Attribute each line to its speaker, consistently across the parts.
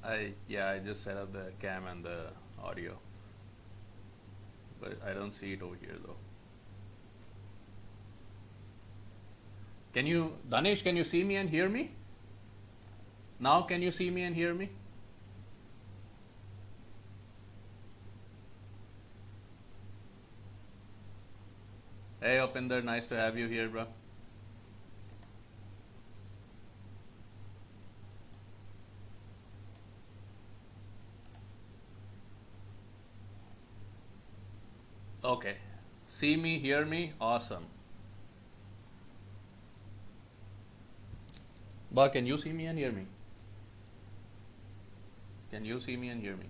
Speaker 1: I just set up the cam and the audio, but I don't see it over here though. Can you, Danesh, can you see me and hear me? Now can you see me and hear me? Hey Upinder, nice to have you here, bro. Okay, see me, hear me, awesome. But can you see me and hear me? Can you see me and hear me?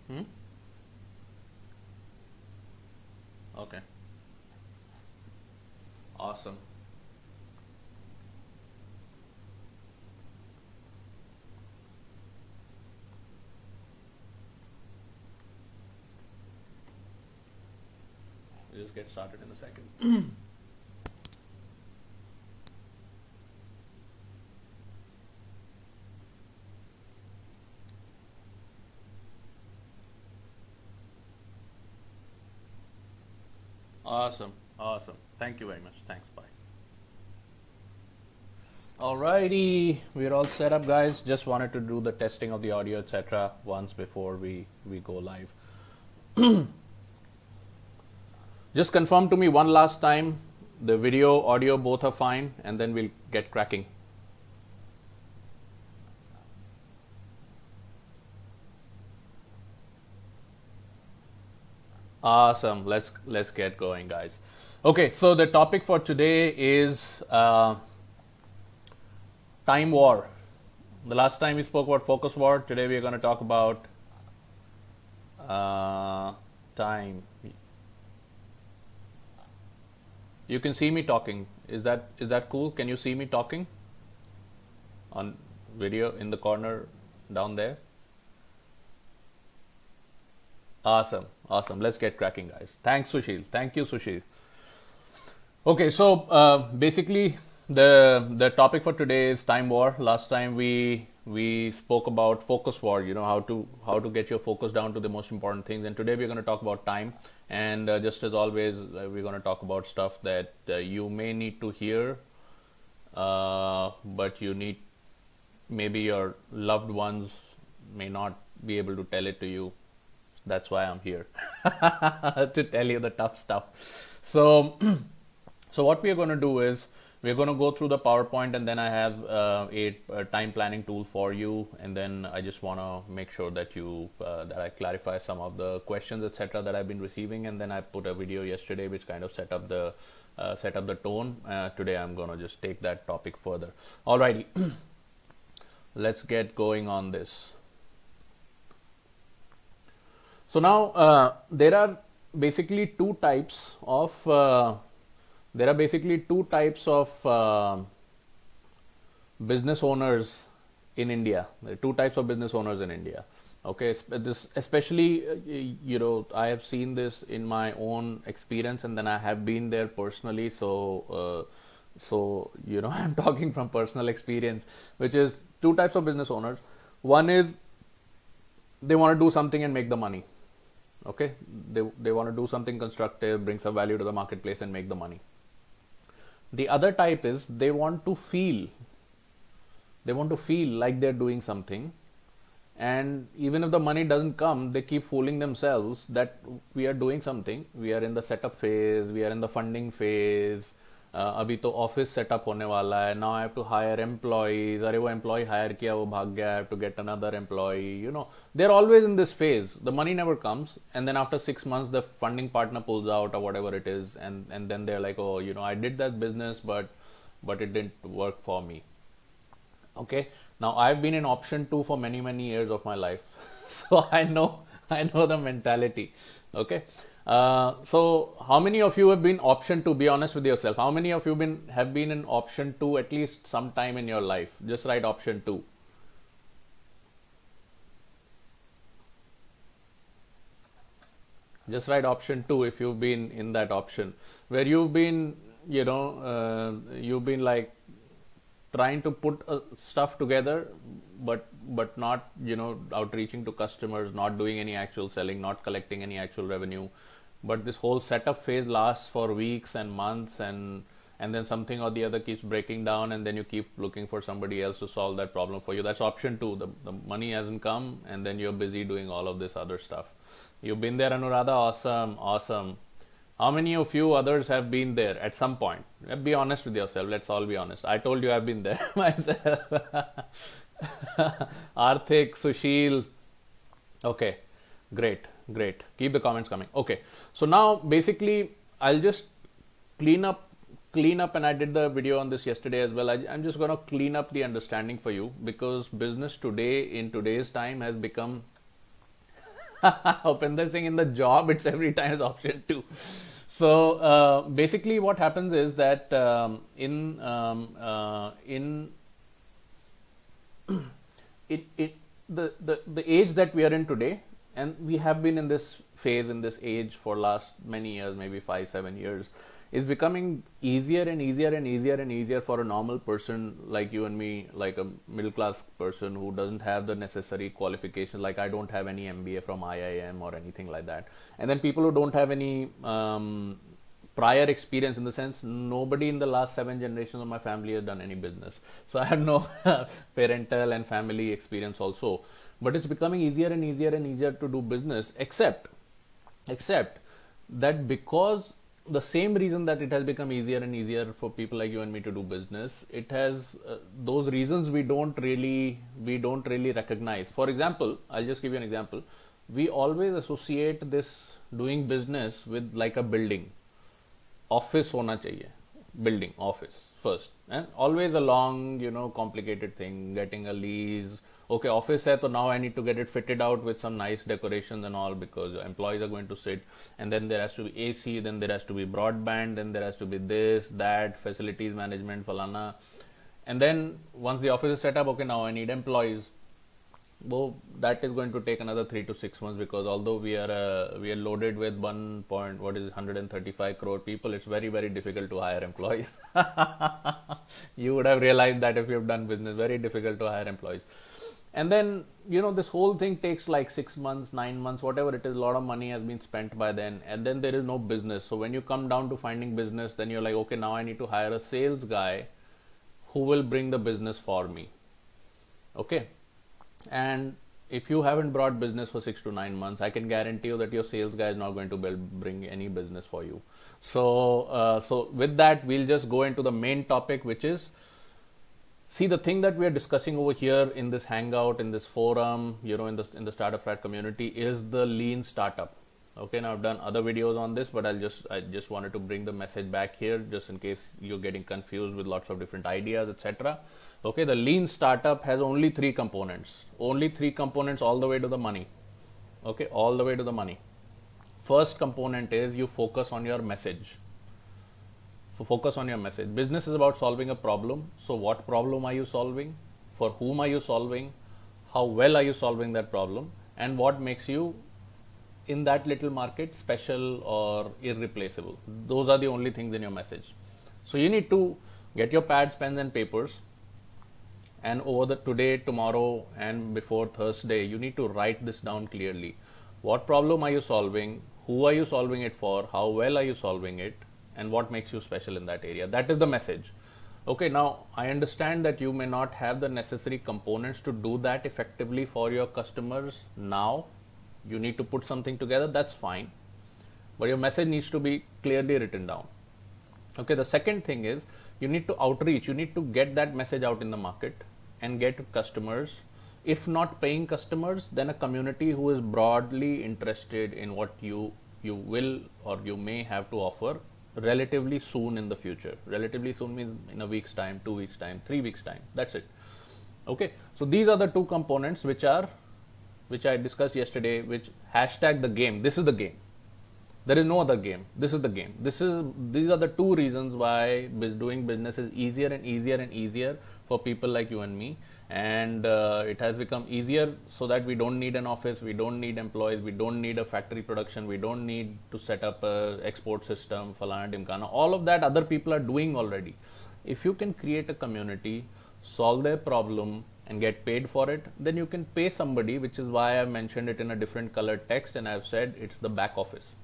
Speaker 1: Hmm? Okay, awesome. We'll just get started in a second. Awesome, awesome. Thank you very much. Thanks, bye. Alrighty, we're all set up, guys. Just wanted to do the testing of the audio, etc. once before we go live. Just confirm to me one last time the video, audio, both are fine, and then we'll get cracking. Awesome. Let's get going, guys. Okay, so the topic for today is time war. The last time we spoke about focus war. Today we are going to talk about time. You can see me talking. Is that cool? Can you see me talking on video in the corner down there? Awesome, awesome. Let's get cracking, guys. Thanks, Sushil. Thank you, Sushil. Okay, so basically the topic for today is time war. Last time we spoke about focus war. You know, how to get your focus down to the most important things. And today we're going to talk about time. And just as always, we're going to talk about stuff that you may need to hear, but maybe your loved ones may not be able to tell it to you. That's why I'm here to tell you the tough stuff. So, so what we are going to do is we're going to go through the PowerPoint, and then I have a time planning tool for you, and then I just want to make sure that that I clarify some of the questions, etc., that I've been receiving, and then I put a video yesterday which kind of set up the tone. Today I'm going to just take that topic further. Alrighty, let's get going on this. So now there are basically two types of business owners in India. There are two types of business owners in India. Okay, this especially I have seen this in my own experience, and then I have been there personally. So I'm talking from personal experience, which is two types of business owners. One is they want to do something and make the money. Okay, they want to do something constructive, bring some value to the marketplace and make the money. The other type is they want to feel like they're doing something, and even if the money doesn't come, they keep fooling themselves that we are doing something. We are in the setup phase, we are in the funding phase. अभी तो office setup होने वाला है. Now I have to hire employees. अरे वो employee hire किया, वो भाग गया. I have to get another employee. You know, they're always in this phase. The money never comes, and then after 6 months, the funding partner pulls out or whatever it is, and then they're like, oh, I did that business, but it didn't work for me. Okay. Now I've been in option 2 for many years of my life, so I know the mentality. Okay. So how many of you have been option 2? Be honest with yourself. How many of you have been in option 2 at least sometime in your life? Just write option 2. Just write option 2 if you've been in that option where you've been, you've been like trying to put stuff together, but not, outreaching to customers, not doing any actual selling, not collecting any actual revenue. But this whole setup phase lasts for weeks and months, and then something or the other keeps breaking down, and then you keep looking for somebody else to solve that problem for you. That's option 2. The money hasn't come, and then you're busy doing all of this other stuff. You've been there, Anuradha. Awesome, awesome. How many of you others have been there at some point? Be honest with yourself. Let's all be honest. I told you I've been there myself. Arthik, Sushil. Okay, great, great. Keep the comments coming. Okay, so now basically I'll just clean up, and I did the video on this yesterday as well. I'm just going to clean up the understanding for you, because business today, in today's time, has become Upinder Singh in the job, it's every time is option 2. So basically what happens is that in the age that we are in today, and we have been in this phase, in this age for last many years, maybe 5-7 years, is becoming easier and easier and easier and easier for a normal person like you and me, like a middle class person who doesn't have the necessary qualifications. Like I don't have any MBA from IIM or anything like that. And then people who don't have any prior experience, in the sense nobody in the last 7 generations of my family has done any business. So I have no parental and family experience also. But it's becoming easier and easier and easier to do business, except that because the same reason that it has become easier and easier for people like you and me to do business, it has those reasons we don't really recognize. For example, I'll just give you an example. We always associate this doing business with like a building. Office hona chahiye. Building, office first, and always a long, complicated thing, getting a lease. Okay, office hai, so now I need to get it fitted out with some nice decorations and all, because employees are going to sit, and then there has to be AC, then there has to be broadband, then there has to be this, that, facilities management, falana. And then once the office is set up, okay, now I need employees. Well, that is going to take another 3 to 6 months, because although we are loaded with 135 crore people, it's very, very difficult to hire employees. You would have realized that if you've done business, very difficult to hire employees. And then, this whole thing takes like 6 months, 9 months, whatever it is. A lot of money has been spent by then, and then there is no business. So when you come down to finding business, then you're like, okay, now I need to hire a sales guy who will bring the business for me. Okay. And if you haven't brought business for 6 to 9 months, I can guarantee you that your sales guy is not going to bring any business for you. So with that, we'll just go into the main topic, which is, see, the thing that we are discussing over here in this hangout, in this forum, in the StartupFrat community, is the lean startup. Okay, now I've done other videos on this, but I just wanted to bring the message back here, just in case you're getting confused with lots of different ideas, etc. Okay, the lean startup has only 3 components. Only 3 components all the way to the money. Okay, all the way to the money. First component is you focus on your message. Focus on your message. Business is about solving a problem. So what problem are you solving? For whom are you solving? How well are you solving that problem? And what makes you, in that little market, special or irreplaceable? Those are the only things in your message. So you need to get your pads, pens and papers, and over the today, tomorrow and before Thursday, you need to write this down clearly. What problem are you solving? Who are you solving it for? How well are you solving it? And what makes you special in that area? That is the message. Okay, now I understand that you may not have the necessary components to do that effectively for your customers now. You need to put something together, that's fine. But your message needs to be clearly written down. Okay, the second thing is you need to outreach. You need to get that message out in the market and get customers. If not paying customers, then a community who is broadly interested in what you will or you may have to offer relatively soon in the future. Relatively soon means in a week's time, 2 weeks time, 3 weeks time. That's it. Okay. So these are the 2 components which I discussed yesterday, which hashtag the game. This is the game. There is no other game. This is the game. These are the 2 reasons why doing business is easier and easier and easier for people like you and me. and it has become easier so that we don't need an office, we don't need employees, we don't need a factory production, we don't need to set up a export system, falana dimkana. All of that other people are doing already. If you can create a community, solve their problem and get paid for it, then you can pay somebody, which is why I mentioned it in a different colored text and I've said it's the back office.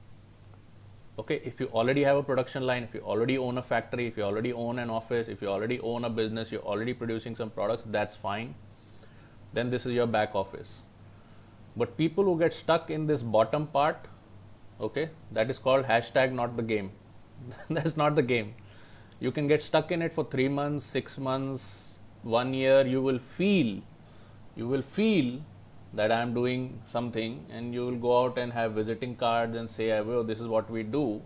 Speaker 1: Okay, if you already have a production line, if you already own a factory, if you already own an office, if you already own a business, you're already producing some products, that's fine. Then this is your back office. But people who get stuck in this bottom part, okay, that is called hashtag not the game. That's not the game. You can get stuck in it for 3 months, 6 months, 1 year. You will feel that I am doing something, and you will go out and have visiting cards and say, oh, this is what we do.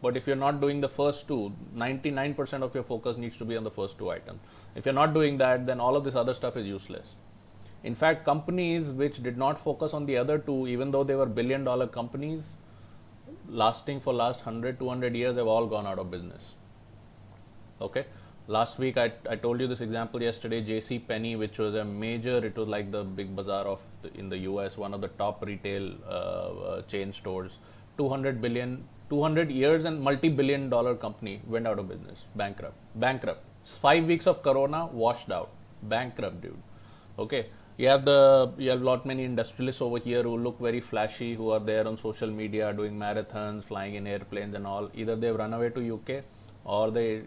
Speaker 1: But if you're not doing the first two, 99% of your focus needs to be on the first two items. If you're not doing that, then all of this other stuff is useless. In fact, companies which did not focus on the other two, even though they were billion-dollar companies, lasting for last 100, 200 years, have all gone out of business. Okay. Last week, I told you this example yesterday, 𝐥𝐢𝐤𝐞, which was a major, it was like the big bazaar in the US, one of the top retail chain stores, 200 years and multi-billion-dollar company went out of business, bankrupt. 5 weeks of Corona, washed out, bankrupt, dude. Okay. You have lot many industrialists over here who look very flashy, who are there on social media doing marathons, flying in airplanes and all. Either they've run away to UK, or they're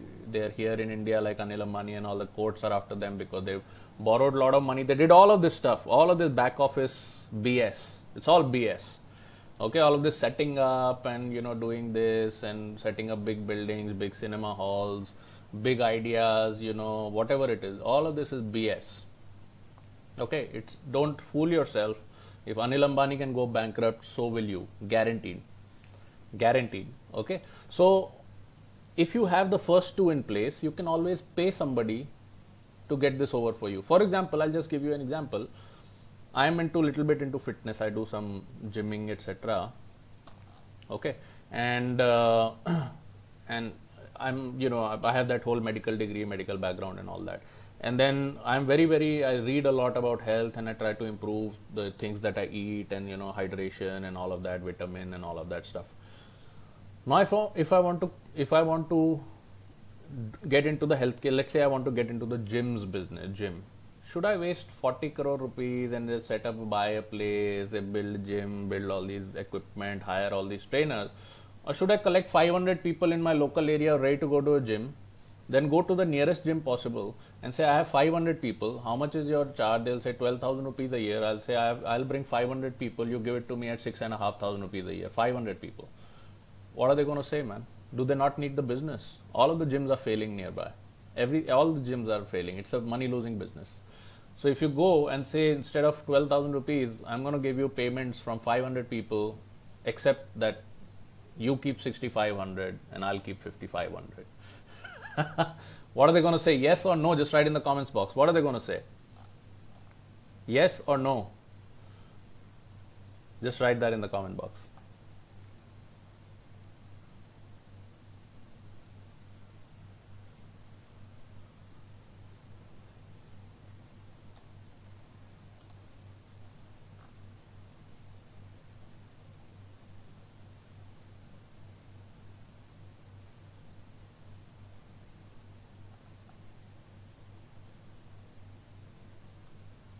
Speaker 1: here in India like Anil Ambani, and all the courts are after them because they've borrowed a lot of money. They did all of this stuff, all of this back office BS. It's all BS. Okay, all of this setting up and doing this and setting up big buildings, big cinema halls, big ideas, whatever it is. All of this is BS. Okay, don't fool yourself. If Anil Ambani can go bankrupt, so will you. Guaranteed. Okay, so if you have the first two in place, you can always pay somebody to get this over for you. For example, I'll just give you an example. I am little bit into fitness. I do some gymming, etc. Okay, and and I'm I have that whole medical degree, medical background, and all that. And then I'm I read a lot about health, and I try to improve the things that I eat, and hydration and all of that, vitamin and all of that stuff. Now, if I want to get into the healthcare, let's say I want to get into the gym's business, should I waste 40 crore rupees and just set up, buy a place, build a gym, build all these equipment, hire all these trainers? Or should I collect 500 people in my local area ready to go to a gym, then go to the nearest gym possible and say, I have 500 people, how much is your charge? They'll say 12,000 rupees a year. I'll say, I'll bring 500 people, you give it to me at 6,500 rupees a year, 500 people. What are they going to say, man? Do they not need the business? All of the gyms are failing nearby. All the gyms are failing. It's a money-losing business. So if you go and say, instead of 12,000 rupees, I'm going to give you payments from 500 people, except that you keep 6,500 and I'll keep 5,500. What are they going to say? Yes or no? Just write in the comments box. What are they going to say? Yes or no? Just write that in the comment box.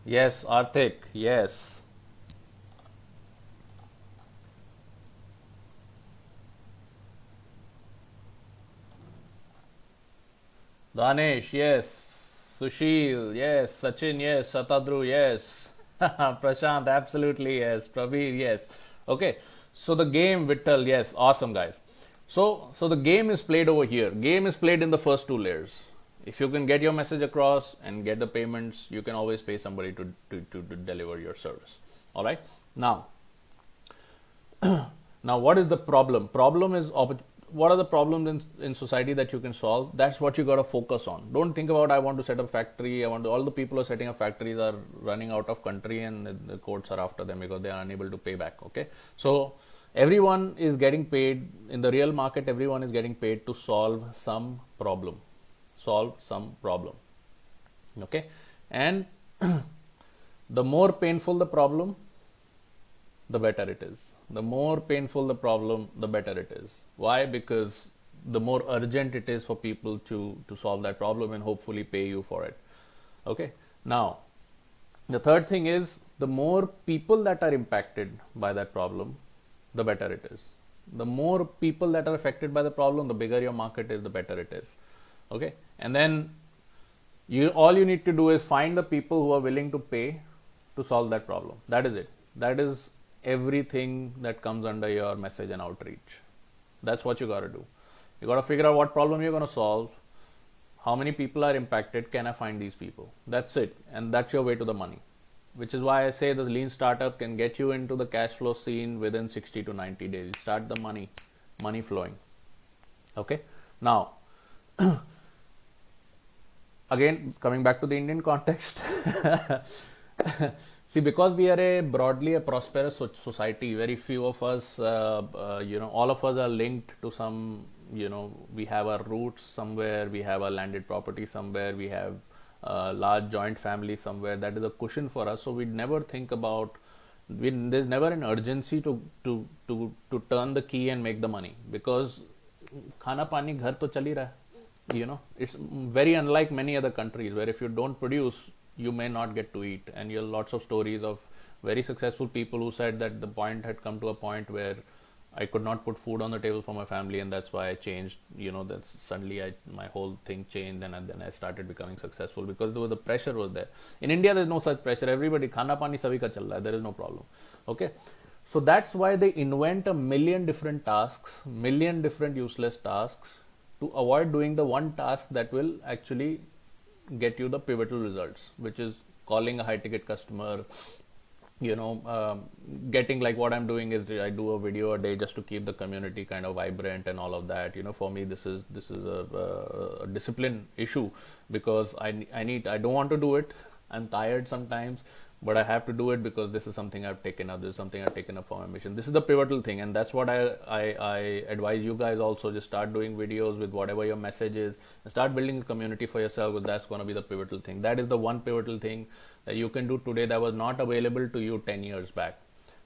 Speaker 1: Yes, Arthik, yes. Danesh, yes. Sushil, yes. Sachin, yes. Satadru, yes. Prashant, absolutely, yes. Praveer, yes. Okay, so the game, Vittal, yes. Awesome, guys. So the game is played over here. Game is played in the first two layers. If you can get your message across and get the payments, you can always pay somebody to deliver your service. All right. Now, what is the problem? What are the problems in society that you can solve? That's what you got to focus on. Don't think about, I want to set up factory. All the people who are setting up factories are running out of country and the courts are after them because they are unable to pay back. Okay. So everyone is getting paid in the real market. Everyone is getting paid to solve some problem. Okay, And the more painful the problem, the better it is. The more painful the problem, the better it is. Why? Because the more urgent it is for people to solve that problem and hopefully pay you for it. Okay. Now, the third thing is, the more people that are impacted by that problem, the better it is. The more people that are affected by the problem, the bigger your market is, the better it is. Okay. And then all you need to do is find the people who are willing to pay to solve that problem. That is it. That is everything that comes under your message and outreach. That's what you got to do. You got to figure out what problem you're going to solve, how many people are impacted, can I find these people? That's it. And that's your way to the money, which is why I say this lean startup can get you into the cash flow scene within 60 to 90 days. Start the money flowing. Okay. Now, again, coming back to the Indian context, see, because we are broadly a prosperous society, very few of us, all of us are linked to some, we have our roots somewhere, we have a landed property somewhere, we have a large joint family somewhere. That is a cushion for us. So we never think about, there's never an urgency to turn the key and make the money, because khana pani ghar to chal hi raha. It's very unlike many other countries where if you don't produce, you may not get to eat. And you have lots of stories of very successful people who said that the point had come to a point where I could not put food on the table for my family, and that's why I changed, that suddenly my whole thing changed, and then I started becoming successful, because the pressure was there. In India, there's no such pressure. Everybody, khana pani sabhi ka chal raha hai. There is no problem. Okay. So that's why they invent a million different tasks, million different useless tasks, to avoid doing the one task that will actually get you the pivotal results, which is calling a high ticket customer, getting, like what I'm doing is I do a video a day just to keep the community kind of vibrant and all of that. For me, this is a discipline issue, because I don't want to do it. I'm tired sometimes, but I have to do it because this is something I've taken up. This is something I've taken up for my mission. This is the pivotal thing, and that's what I advise you guys also. Just start doing videos with whatever your message is, and start building a community for yourself, because that's going to be the pivotal thing. That is the one pivotal thing that you can do today that was not available to you 10 years back,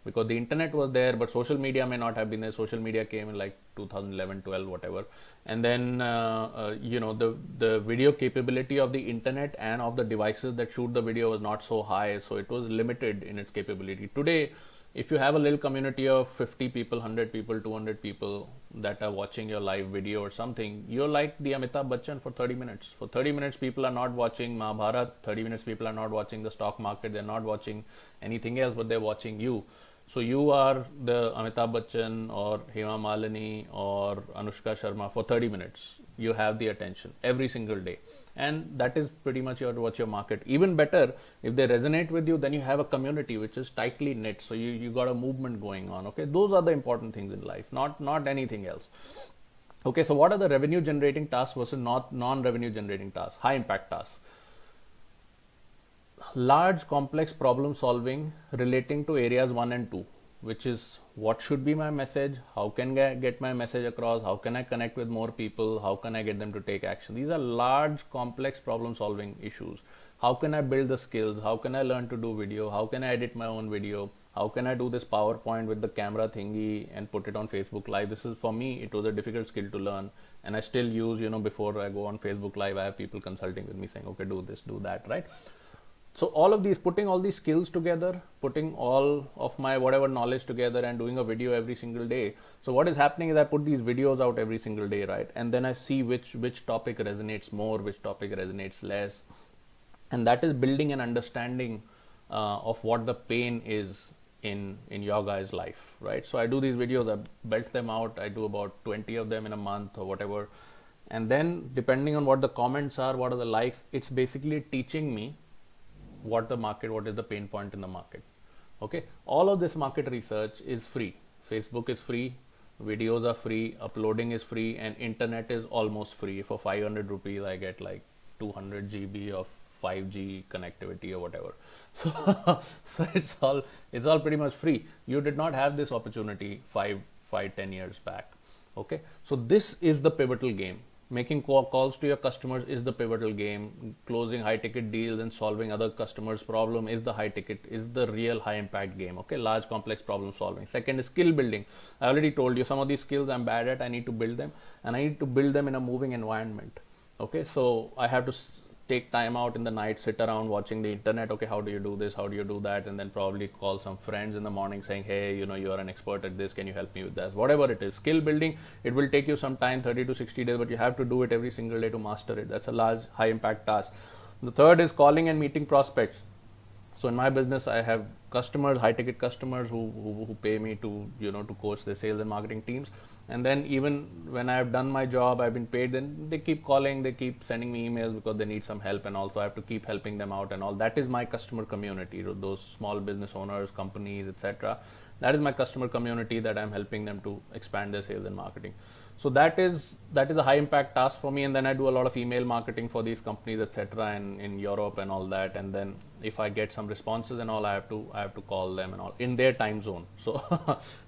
Speaker 1: because the internet was there, but social media may not have been there. Social media came in like 2011, 12, whatever. And then, the video capability of the internet and of the devices that shoot the video was not so high. So it was limited in its capability. Today, if you have a little community of 50 people, 100 people, 200 people that are watching your live video or something, you're like the Amitabh Bachchan for 30 minutes. For 30 minutes, people are not watching Mahabharat. 30 minutes, people are not watching the stock market. They're not watching anything else, but they're watching you. So you are the Amitabh Bachchan or Hema Malini or Anushka Sharma for 30 minutes. You have the attention every single day. And that is pretty much what your market. Even better, if they resonate with you, then you have a community which is tightly knit. So you got a movement going on. Okay, those are the important things in life, not anything else. Okay, so what are the revenue generating tasks versus non-revenue generating tasks, high impact tasks? Large complex problem solving relating to areas 1 and 2, which is what should be my message, how can I get my message across, how can I connect with more people, how can I get them to take action. These are large complex problem solving issues. How can I build the skills, how can I learn to do video, how can I edit my own video, how can I do this PowerPoint with the camera thingy and put it on Facebook Live. This is, for me, it was a difficult skill to learn, and I still use, before I go on Facebook Live, I have people consulting with me saying, okay, do this, do that, right? So all of these, putting all these skills together, putting all of my whatever knowledge together and doing a video every single day. So what is happening is I put these videos out every single day, right? And then I see which topic resonates more, which topic resonates less. And that is building an understanding of what the pain is in your guys' life, right? So I do these videos, I belt them out. I do about 20 of them in a month or whatever. And then depending on what the comments are, what are the likes, it's basically teaching me what is the pain point in the market. Okay, all of this market research is free. Facebook is free, videos are free, uploading is free, and internet is almost free. For 500 rupees I get like 200 GB of 5G connectivity or whatever. So it's all pretty much free. You did not have this opportunity 10 years back. Okay, so this is the pivotal game. Making calls to your customers is the pivotal game. Closing high ticket deals and solving other customers' problem is the high ticket, is the real high impact game. Okay, large complex problem solving. Second is skill building. I already told you some of these skills I'm bad at. I need to build them, and I need to build them in a moving environment. Okay, so I have to take time out in the night, sit around watching the internet. Okay, how do you do this? How do you do that? And then probably call some friends in the morning saying, hey, you are an expert at this. Can you help me with this? Whatever it is, skill building, it will take you some time, 30 to 60 days, but you have to do it every single day to master it. That's a large, high impact task. The third is calling and meeting prospects. So in my business, I have customers, high ticket customers who pay me to, to coach their sales and marketing teams. And then even when I've done my job, I've been paid, then they keep calling, they keep sending me emails because they need some help, and also I have to keep helping them out and all. That is my customer community, those small business owners, companies, etc. That is my customer community that I'm helping them to expand their sales and marketing. So that is a high impact task for me. And then I do a lot of email marketing for these companies, etc. and in Europe and all that. And then if I get some responses and all, I have to call them and all in their time zone. So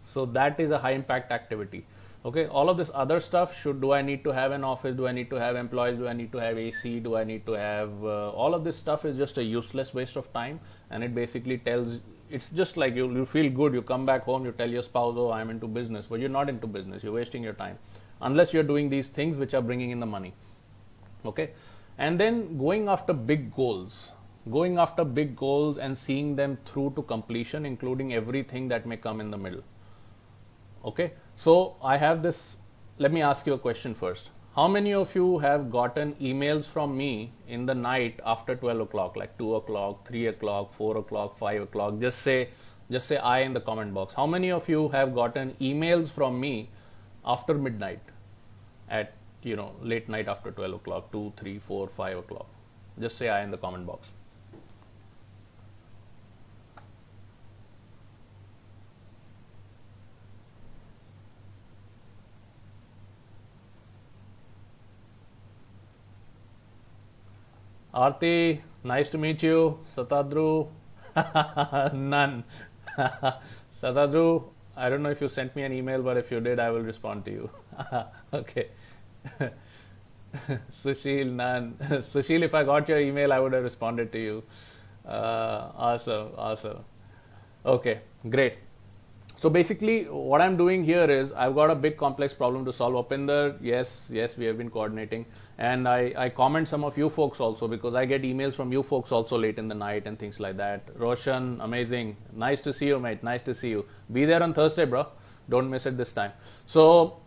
Speaker 1: so that is a high impact activity. Okay, all of this other stuff, do I need to have an office? Do I need to have employees? Do I need to have AC? Do I need to have all of this stuff is just a useless waste of time. And it basically it's just like you feel good, you come back home, you tell your spouse, oh, I'm into business, but you're not into business, you're wasting your time unless you're doing these things which are bringing in the money. Okay, and then going after big goals and seeing them through to completion, including everything that may come in the middle. Okay, so I have this. Let me ask you a question first. How many of you have gotten emails from me in the night after 12 o'clock, like 2 o'clock, 3 o'clock, 4 o'clock, 5 o'clock? Just say I in the comment box. How many of you have gotten emails from me after midnight, at late night after 12 o'clock, 2, 3, 4, 5 o'clock? Just say I in the comment box. Aarti, nice to meet you. Satadru, none. Satadru, I don't know if you sent me an email, but if you did, I will respond to you. Okay. Sushil, none. Sushil, if I got your email, I would have responded to you. Awesome. Okay, great. So basically what I'm doing here is I've got a big complex problem to solve. Upinder, yes, we have been coordinating, and I comment some of you folks also, because I get emails from you folks also late in the night and things like that. Roshan, amazing. Nice to see you, mate. Nice to see you. Be there on Thursday, bro. Don't miss it this time. So,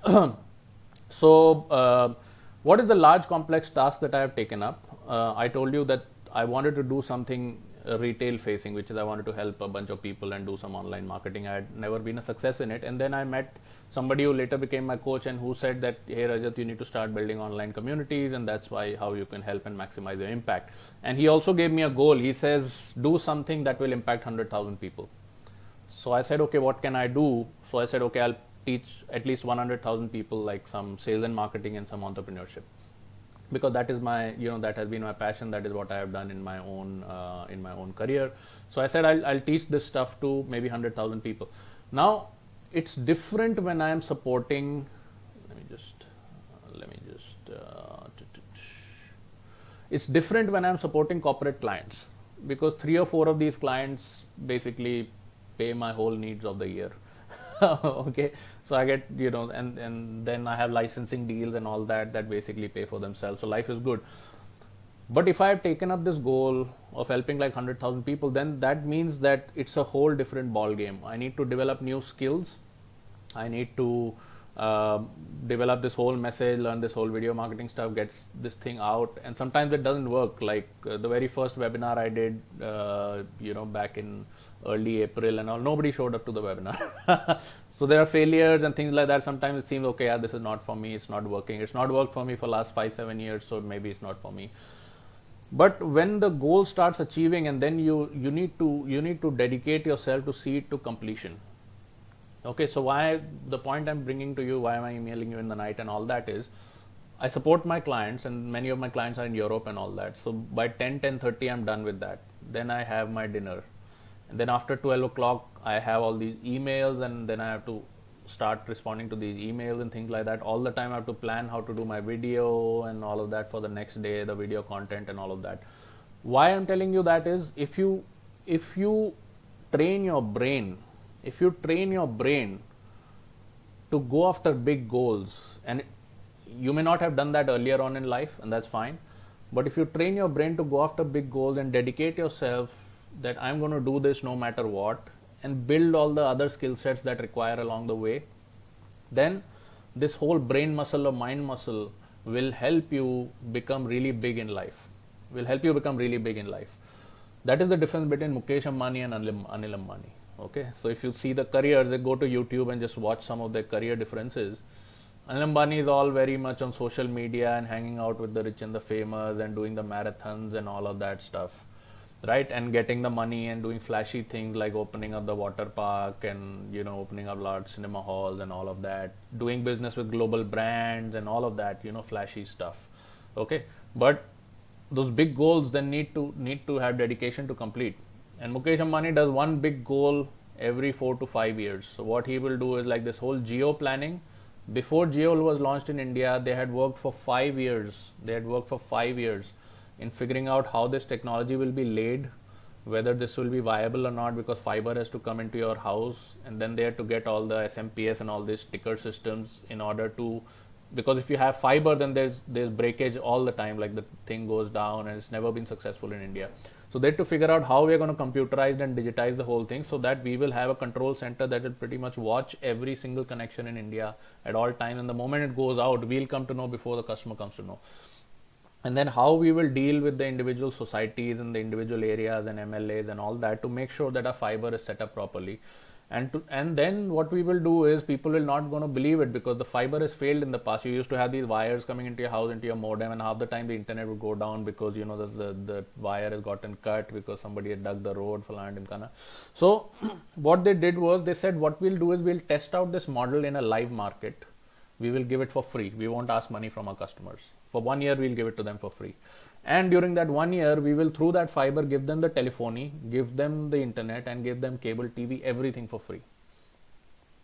Speaker 1: what is the large complex task that I have taken up? I told you that I wanted to do something retail facing, which is I wanted to help a bunch of people and do some online marketing. I had never been a success in it, and then I met somebody who later became my coach and who said that, hey Rajat, you need to start building online communities, and that's how you can help and maximize your impact. And he also gave me a goal. He says, do something that will impact 100,000 people. So I said, okay, what can I do? So I said, okay, I'll teach at least 100,000 people like some sales and marketing and some entrepreneurship, because that is my, that has been my passion. That is what I have done in my own career. So I said I'll teach this stuff to maybe 100,000 people. Now it's different when I am supporting. It's different when I'm supporting corporate clients, because 3 or 4 of these clients basically pay my whole needs of the year. Okay, so I get, and then I have licensing deals and all that basically pay for themselves. So life is good. But if I have taken up this goal of helping like 100,000 people, then that means that it's a whole different ball game. I need to develop new skills. I need to develop this whole message, learn this whole video marketing stuff, get this thing out. And sometimes it doesn't work. Like the very first webinar I did, back in early April and all, nobody showed up to the webinar. So there are failures and things like that. Sometimes it seems, okay, this is not for me, it's not working. It's not worked for me for last 5-7 years, so maybe it's not for me. But when the goal starts achieving, and then you need to dedicate yourself to see it to completion. Okay, so the point I'm bringing to you, why am I emailing you in the night and all that is, I support my clients, and many of my clients are in Europe and all that. So by 10:30 I'm done with that. Then I have my dinner. And then after 12 o'clock, I have all these emails, and then I have to start responding to these emails and things like that. All the time I have to plan how to do my video and all of that for the next day, the video content and all of that. Why I'm telling you that is, if you train your brain, to go after big goals, and you may not have done that earlier on in life, and that's fine, but if you train your brain to go after big goals and dedicate yourself that I'm going to do this no matter what, and build all the other skill sets that require along the way, then this whole brain muscle or mind muscle will help you become really big in life. That is the difference between Mukesh Ambani and Anil Ambani. Okay, so if you see the careers, they go to YouTube and just watch some of their career differences. Anil Ambani is all very much on social media and hanging out with the rich and the famous and doing the marathons and all of that stuff, right? And getting the money and doing flashy things like opening up the water park and, you know, opening up large cinema halls and all of that, doing business with global brands and all of that, you know, flashy stuff. Okay, but those big goals then need to have dedication to complete. And Mukesh Ambani does one big goal every 4 to 5 years. So what he will do is like this whole geo planning. Before Geo was launched in India, they had worked for 5 years. In figuring out how this technology will be laid, whether this will be viable or not, because fiber has to come into your house, and then they had to get all the SMPS and all these sticker systems in order to, because if you have fiber, then there's breakage all the time, like the thing goes down, and it's never been successful in India. So they had to figure out how we are going to computerize and digitize the whole thing so that we will have a control center that will pretty much watch every single connection in India at all times. And the moment it goes out, we'll come to know before the customer comes to know. And then how we will deal with the individual societies and the individual areas and MLAs and all that to make sure that our fiber is set up properly. And then what we will do is, people will not going to believe it because the fiber has failed in the past. You used to have these wires coming into your house, into your modem, and half the time the internet would go down because, you know, the wire has gotten cut because somebody had dug the road, falan dimkana. So what they did was, they said what we'll do is we'll test out this model in a live market. We will give it for free. We won't ask money from our customers. For 1 year, we'll give it to them for free. And during that 1 year, we will, through that fiber, give them the telephony, give them the internet, and give them cable TV, everything for free.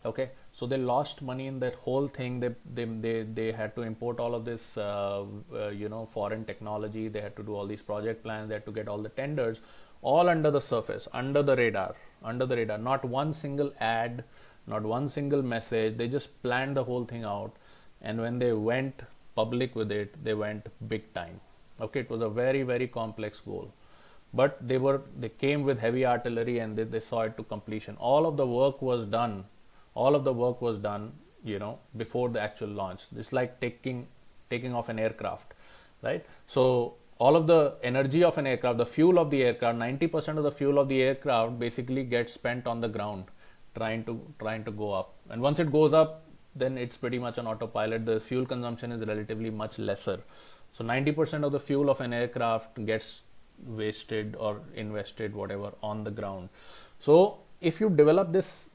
Speaker 1: Okay, so they lost money in that whole thing. They had to import all of this, foreign technology. They had to do all these project plans. They had to get all the tenders, all under the surface, under the radar. Not one single ad, not one single message. They just planned the whole thing out. And when they went public with it, they went big time. Okay, it was a very, very complex goal, but they came with heavy artillery and they saw it to completion. All of the work was done, you know, before the actual launch. It's like taking off an aircraft, right? So all of the energy of an aircraft, the fuel of the aircraft, 90% of the fuel of the aircraft basically gets spent on the ground, trying to go up. And once it goes up, then it's pretty much on autopilot. The fuel consumption is relatively much lesser. So 90% of the fuel of an aircraft gets wasted or invested, whatever, on the ground. So if you develop this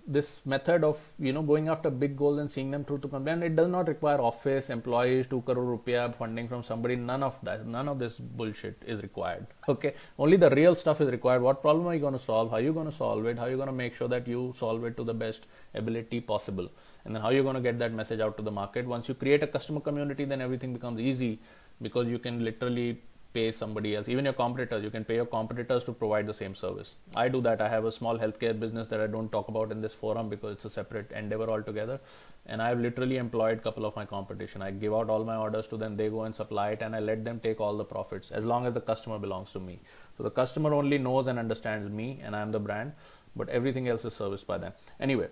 Speaker 1: method of, you know, going after big goals and seeing them through to completion, it does not require office, employees, 2 crore rupiah funding from somebody. None of that, none of this bullshit is required. Okay, only the real stuff is required. What problem are you going to solve? How are you going to solve it? How are you going to make sure that you solve it to the best ability possible? And then how are you going to get that message out to the market? Once you create a customer community, then everything becomes easy, because you can literally pay somebody else, even your competitors. You can pay your competitors to provide the same service. I do that. I have a small healthcare business that I don't talk about in this forum because it's a separate endeavor altogether. And I've literally employed a couple of my competition. I give out all my orders to them. They go and supply it, and I let them take all the profits as long as the customer belongs to me. So the customer only knows and understands me, and I'm the brand, but everything else is serviced by them. Anyway,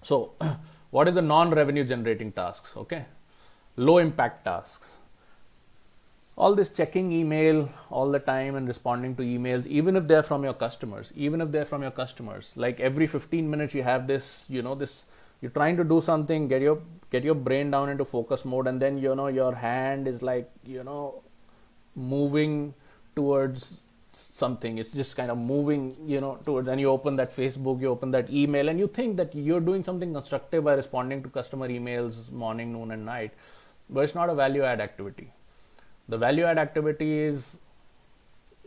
Speaker 1: so what is the non-revenue generating tasks? Okay, low impact tasks. All this checking email all the time and responding to emails, even if they're from your customers, like every 15 minutes you have this, you know, you're trying to do something, get your brain down into focus mode, and then, you know, your hand is like, you know, moving towards something. It's just kind of moving, you know, towards, and you open that Facebook, you open that email, and you think that you're doing something constructive by responding to customer emails morning, noon, and night, but it's not a value add activity. The value add activity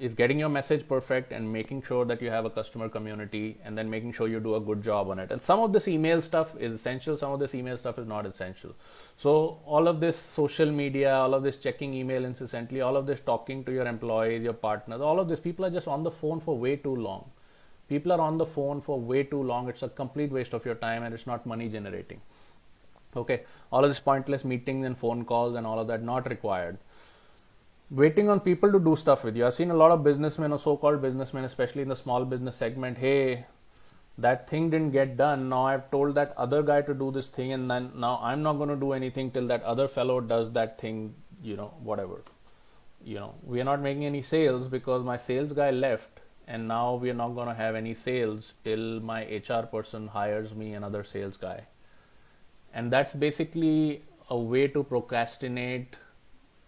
Speaker 1: is getting your message perfect and making sure that you have a customer community, and then making sure you do a good job on it. And some of this email stuff is essential, some of this email stuff is not essential. So all of this social media, all of this checking email incessantly, all of this talking to your employees, your partners, all of this, people are just on the phone for way too long. People are on the phone for way too long. It's a complete waste of your time, and it's not money generating. Okay, all of this pointless meetings and phone calls and all of that, not required. Waiting on people to do stuff with you. I've seen a lot of businessmen or so-called businessmen, especially in the small business segment. Hey, that thing didn't get done. Now I've told that other guy to do this thing, and then now I'm not going to do anything till that other fellow does that thing, whatever. We are not making any sales because my sales guy left, and now we are not going to have any sales till my HR person hires me another sales guy. And that's basically a way to procrastinate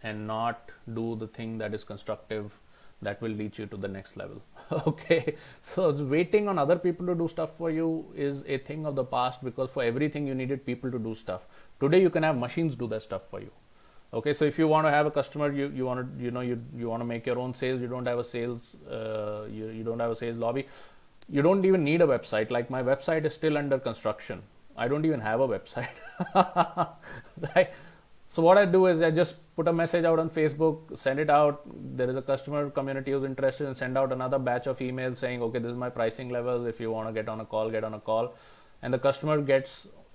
Speaker 1: and not do the thing that is constructive, that will reach you to the next level. Okay, so waiting on other people to do stuff for you is a thing of the past, because for everything you needed people to do stuff. Today you can have machines do that stuff for you. Okay, so if you want to have a customer, you want to make your own sales, you don't have a sales you don't have a sales lobby, you don't even need a website. Like, my website is still under construction. I don't even have a website. Right? So what I do is I just put a message out on Facebook, send it out. There is a customer community who's interested, and send out another batch of emails saying, okay, this is my pricing level. If you want to get on a call, get on a call. And the customer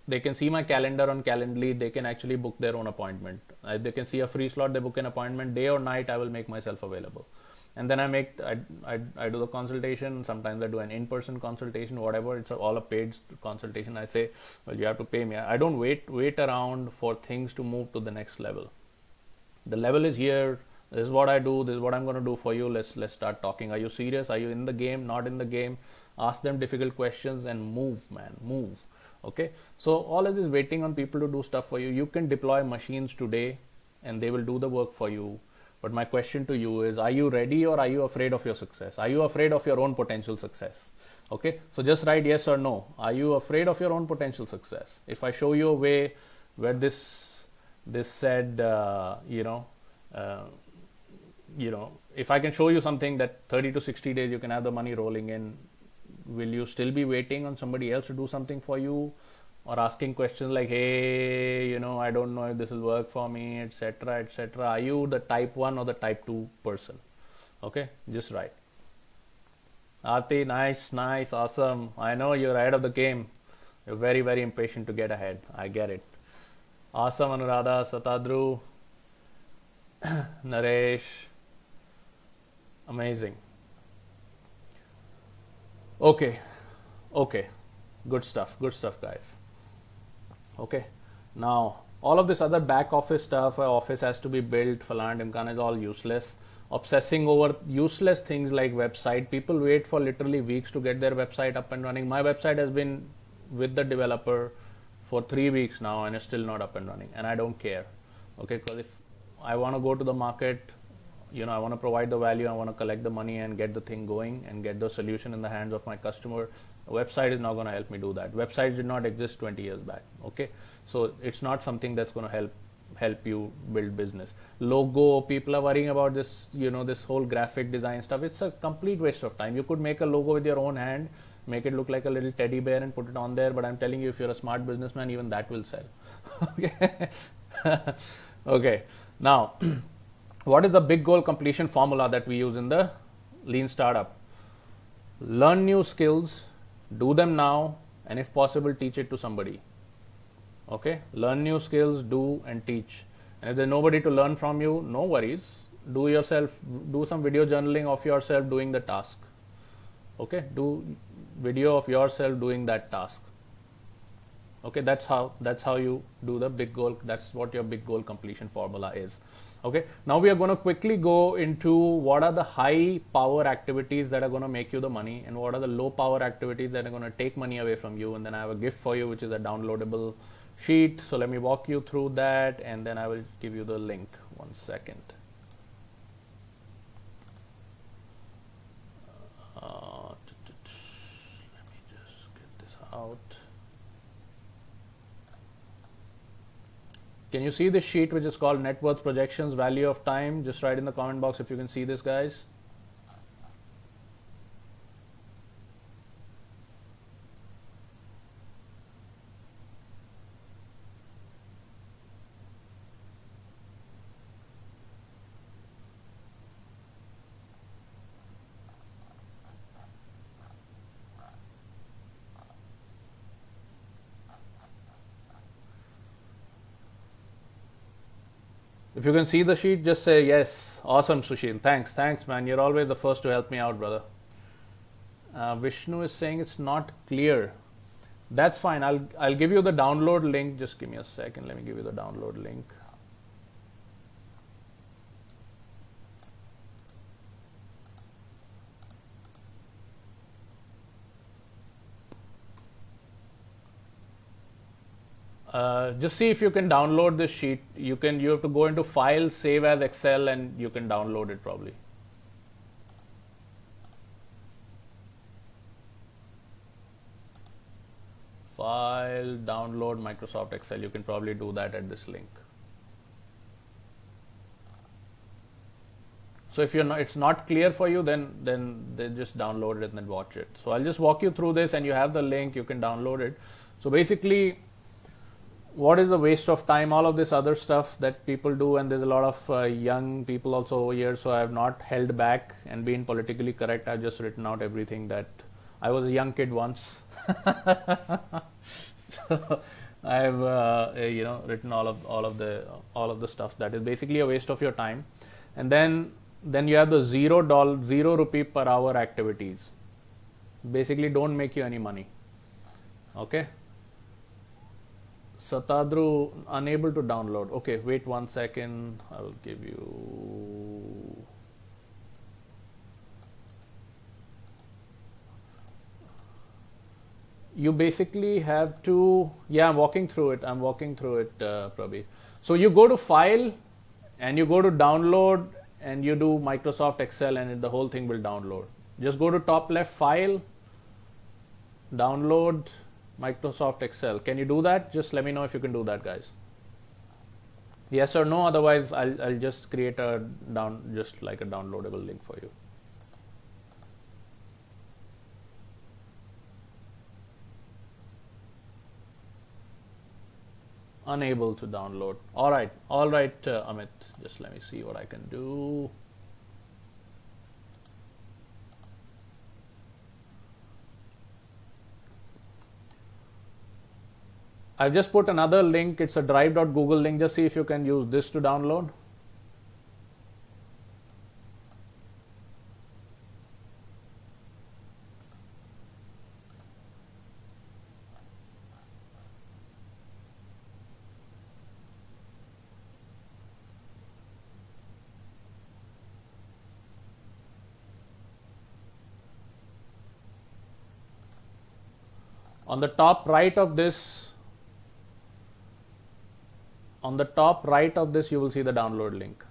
Speaker 1: they can see my calendar on Calendly. They can actually book their own appointment. They can see a free slot, they book an appointment. Day or night, I will make myself available. And then I do the consultation. Sometimes I do an in-person consultation, whatever. It's all a paid consultation. I say, well, you have to pay me. I don't wait around for things to move to the next level. The level is here. This is what I do. This is what I'm going to do for you. Let's start talking. Are you serious? Are you in the game? Not in the game? Ask them difficult questions and move, man. Move. Okay. So all of this waiting on people to do stuff for you. You can deploy machines today, and they will do the work for you. But my question to you is, are you ready, or are you afraid of your success? Are you afraid of your own potential success? Okay, so just write yes or no. Are you afraid of your own potential success? If I show you a way where this said, if I can show you something that 30 to 60 days you can have the money rolling in, will you still be waiting on somebody else to do something for you? Or asking questions like, hey, I don't know if this will work for me, etc., etc. Are you the type 1 or the type 2 person? Okay, just write. Aarti, nice, awesome. I know you're ahead of the game. You're very, very impatient to get ahead. I get it. Awesome, Anuradha, Satadru, Naresh. Amazing. Okay. Good stuff, guys. Okay, now all of this other back office stuff, office has to be built, Falan Imkan, is all useless. Obsessing over useless things like website. People wait for literally weeks to get their website up and running. My website has been with the developer for 3 weeks now, and it's still not up and running, and I don't care. Okay, because if I want to go to the market, I want to provide the value, I want to collect the money and get the thing going and get the solution in the hands of my customer. A website is not going to help me do that. Websites did not exist 20 years back. Okay, so it's not something that's going to help you build business. Logo, people are worrying about this, this whole graphic design stuff. It's a complete waste of time. You could make a logo with your own hand, make it look like a little teddy bear and put it on there, but I'm telling you, if you're a smart businessman, even that will sell. Okay. Okay, now what is the big goal completion formula that we use in the lean startup? Learn new skills, do them now, and if possible, teach it to somebody. Okay, learn new skills, do and teach. And if there's nobody to learn from you, no worries. Do some video journaling of yourself doing the task. Okay, do video of yourself doing that task. Okay, that's how you do the big goal. That's what your big goal completion formula is. Okay, now we are going to quickly go into what are the high power activities that are going to make you the money, and what are the low power activities that are going to take money away from you. And then I have a gift for you, which is a downloadable sheet. So let me walk you through that, and then I will give you the link. 1 second. Let me just get this out. Can you see this sheet which is called net worth projections, value of time? Just write in the comment box if you can see this, guys. If you can see the sheet, just say yes. Awesome, Sushil. Thanks, man. You're always the first to help me out, brother. Vishnu is saying it's not clear. That's fine. I'll give you the download link. Just give me a second. Let me give you the download link. Just see if you can download this sheet. You have to go into File, Save as Excel, and you can download it probably. File, download Microsoft Excel. You can probably do that at this link. So if it's not clear for you, then just download it and then watch it. So I'll just walk you through this, and you have the link. You can download it. So basically, what is the waste of time? All of this other stuff that people do, and there's a lot of young people also over here. So I have not held back and been politically correct. I've just written out everything that I was a young kid once. So I've written all of the stuff that is basically a waste of your time. And then you have the ₹0 per hour activities. Basically, don't make you any money. Okay. Satadru, unable to download. Okay, wait 1 second. I'll give you. You basically have to. Yeah, I'm walking through it, Prabhi. So you go to File, and you go to Download, and you do Microsoft Excel, and the whole thing will download. Just go to top left, File, Download, Microsoft Excel. Can you do that? Just let me know if you can do that, guys. Yes or no? Otherwise, I'll just create just like a downloadable link for you. Unable to download. All right, Amit. Just let me see what I can do. I've just put another link. It's a drive.google link. Just see if you can use this to download. On the top right of this, you will see the download link.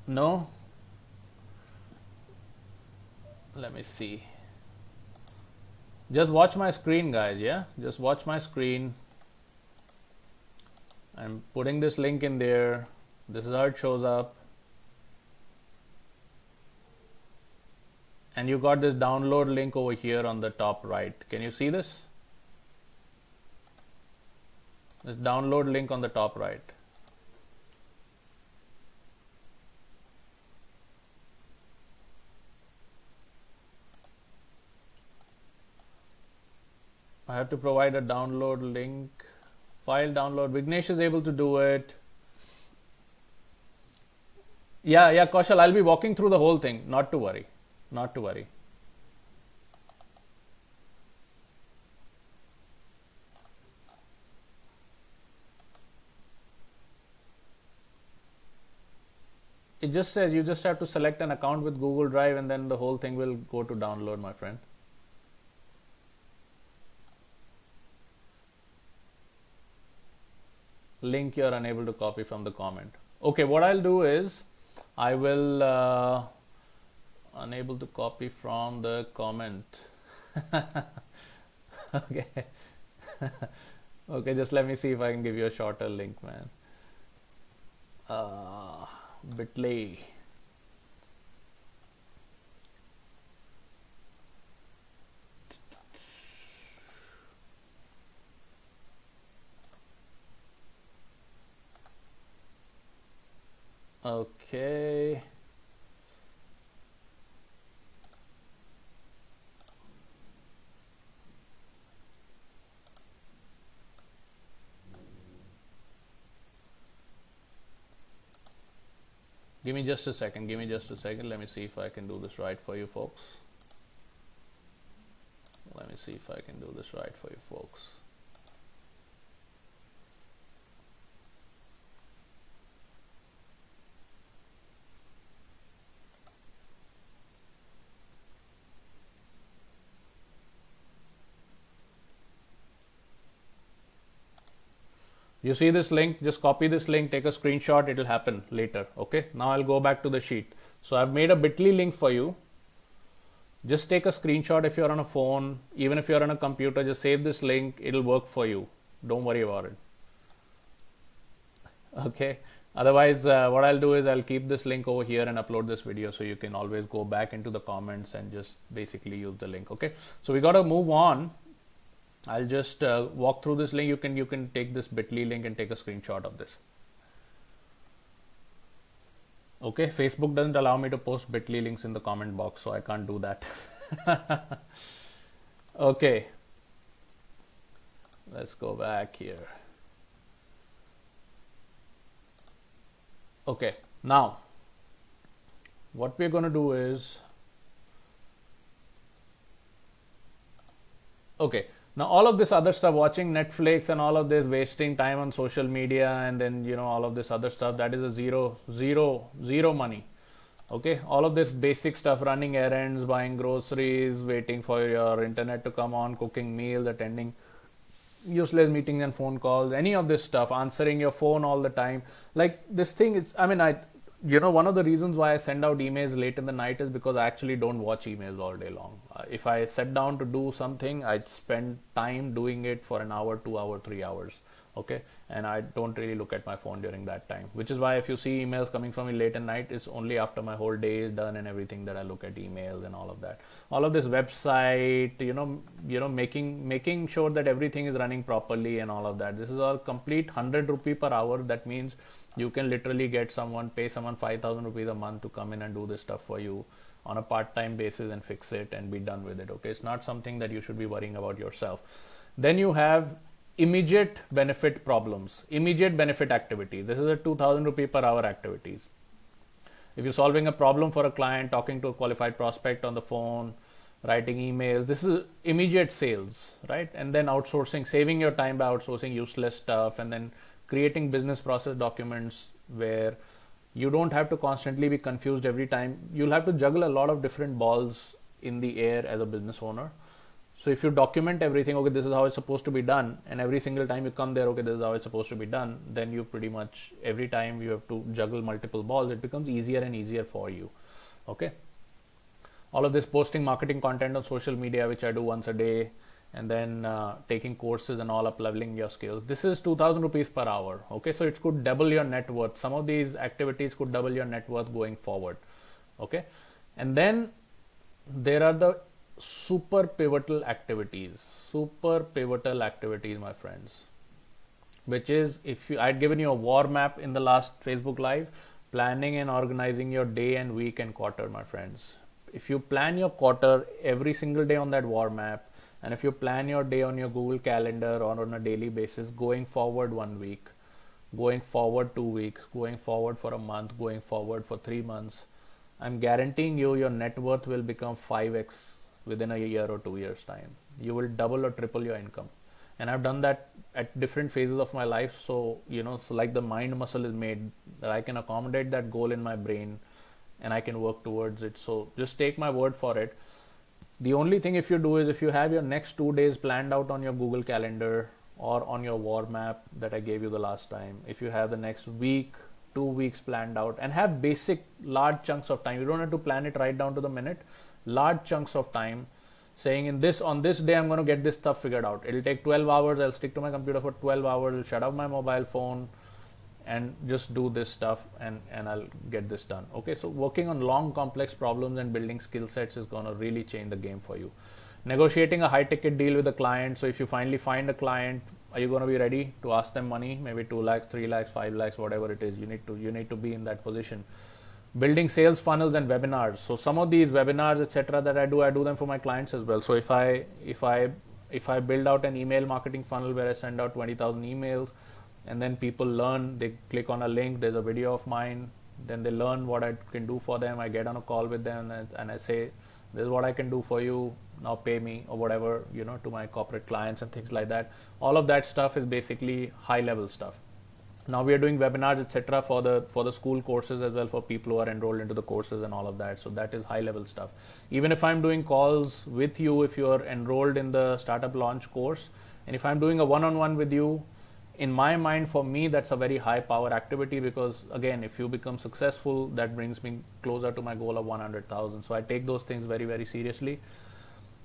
Speaker 1: No? Let me see. Just watch my screen, guys. Yeah, just watch my screen. I'm putting this link in there. This is how it shows up. And you got this download link over here on the top right. Can you see this? This download link on the top right. I have to provide a download link. File download. Vignesh is able to do it. Yeah, Kaushal, I'll be walking through the whole thing. Not to worry. Not to worry. It just says you just have to select an account with Google Drive, and then the whole thing will go to download, my friend. Link you're unable to copy from the comment. Okay, what I'll do is I will unable to copy from the comment. Okay. Okay, just let me see if I can give you a shorter link, man. Bitly. Give me just a second. Give me just a second. Let me see if I can do this right for you folks. Let me see if I can do this right for you folks. You see this link, just copy this link, take a screenshot, it will happen later. Okay, now I'll go back to the sheet. So I've made a bit.ly link for you. Just take a screenshot if you're on a phone, even if you're on a computer, just save this link, it'll work for you. Don't worry about it. Okay, otherwise what I'll do is I'll keep this link over here and upload this video so you can always go back into the comments and just basically use the link. Okay, so we got to move on. I'll just walk through this link. You can take this bit.ly link and take a screenshot of this. Okay, Facebook doesn't allow me to post bit.ly links in the comment box, so I can't do that. Okay, let's go back here. Okay, now what we're going to do is, okay, now all of this other stuff, watching Netflix and all of this, wasting time on social media, and then all of this other stuff, that is a zero money. Okay, all of this basic stuff, running errands, buying groceries, waiting for your internet to come on, cooking meals, attending useless meetings and phone calls, any of this stuff, answering your phone all the time, like this thing, it's, I mean, one of the reasons why I send out emails late in the night is because I actually don't watch emails all day long. If I sit down to do something, I spend time doing it for an hour, 2 hours, 3 hours. Okay, and I don't really look at my phone during that time, which is why if you see emails coming from me late at night, it's only after my whole day is done and everything that I look at emails and all of that. All of this website, making sure that everything is running properly and all of that. This is all complete 100 rupee per hour. That means you can literally pay someone 5,000 rupees a month to come in and do this stuff for you on a part-time basis and fix it and be done with it. Okay, it's not something that you should be worrying about yourself. Then you have immediate benefit problems, immediate benefit activities. This is a 2,000 rupee per hour activities. If you're solving a problem for a client, talking to a qualified prospect on the phone, writing emails, this is immediate sales, right? And then outsourcing, saving your time by outsourcing useless stuff, and then creating business process documents where you don't have to constantly be confused every time. You'll have to juggle a lot of different balls in the air as a business owner. So if you document everything, okay, this is how it's supposed to be done, and every single time you come there, okay, this is how it's supposed to be done, then you pretty much, every time you have to juggle multiple balls, it becomes easier and easier for you. Okay. All of this posting marketing content on social media, which I do once a day, and then taking courses and all, up leveling your skills. This is 2,000 rupees per hour. Okay, so it could double your net worth. Some of these activities could double your net worth going forward. Okay, and then there are the super pivotal activities, my friends, which is, I'd given you a war map in the last Facebook Live, planning and organizing your day and week and quarter, my friends. If you plan your quarter every single day on that war map, and if you plan your day on your Google Calendar or on a daily basis, going forward 1 week, going forward 2 weeks, going forward for a month, going forward for 3 months, I'm guaranteeing you your net worth will become 5x within a year or 2 years time. You will double or triple your income. And I've done that at different phases of my life. So, so like the mind muscle is made, that I can accommodate that goal in my brain and I can work towards it. So just take my word for it. The only thing if you do is, if you have your next 2 days planned out on your Google Calendar or on your war map that I gave you the last time, if you have the next week, 2 weeks planned out, and have basic large chunks of time, you don't have to plan it right down to the minute, large chunks of time, saying on this day I'm going to get this stuff figured out. It'll take 12 hours. I'll stick to my computer for 12 hours. I'll shut off my mobile phone and just do this stuff, and I'll get this done. Okay, so working on long complex problems and building skill sets is going to really change the game for you. Negotiating a high ticket deal with a client. So if you finally find a client, are you going to be ready to ask them money? Maybe 2 lakhs, 3 lakhs, 5 lakhs, whatever it is. You need to be in that position. Building sales funnels and webinars. So some of these webinars, etc., that I do them for my clients as well. So if I build out an email marketing funnel where I send out 20,000 emails, and then people learn, they click on a link, there's a video of mine, Then they learn what I can do for them. I get on a call with them and I say, this is what I can do for you, now pay me, or whatever, to my corporate clients and things like that. All of that stuff is basically high level stuff. Now we are doing webinars, etc., for the school courses as well, for people who are enrolled into the courses and all of that. So that is high level stuff. Even if I'm doing calls with you, if you are enrolled in the startup launch course, and if I'm doing a one-on-one with you, in my mind, for me, that's a very high power activity, because again, if you become successful, that brings me closer to my goal of 100,000. So I take those things very, very seriously.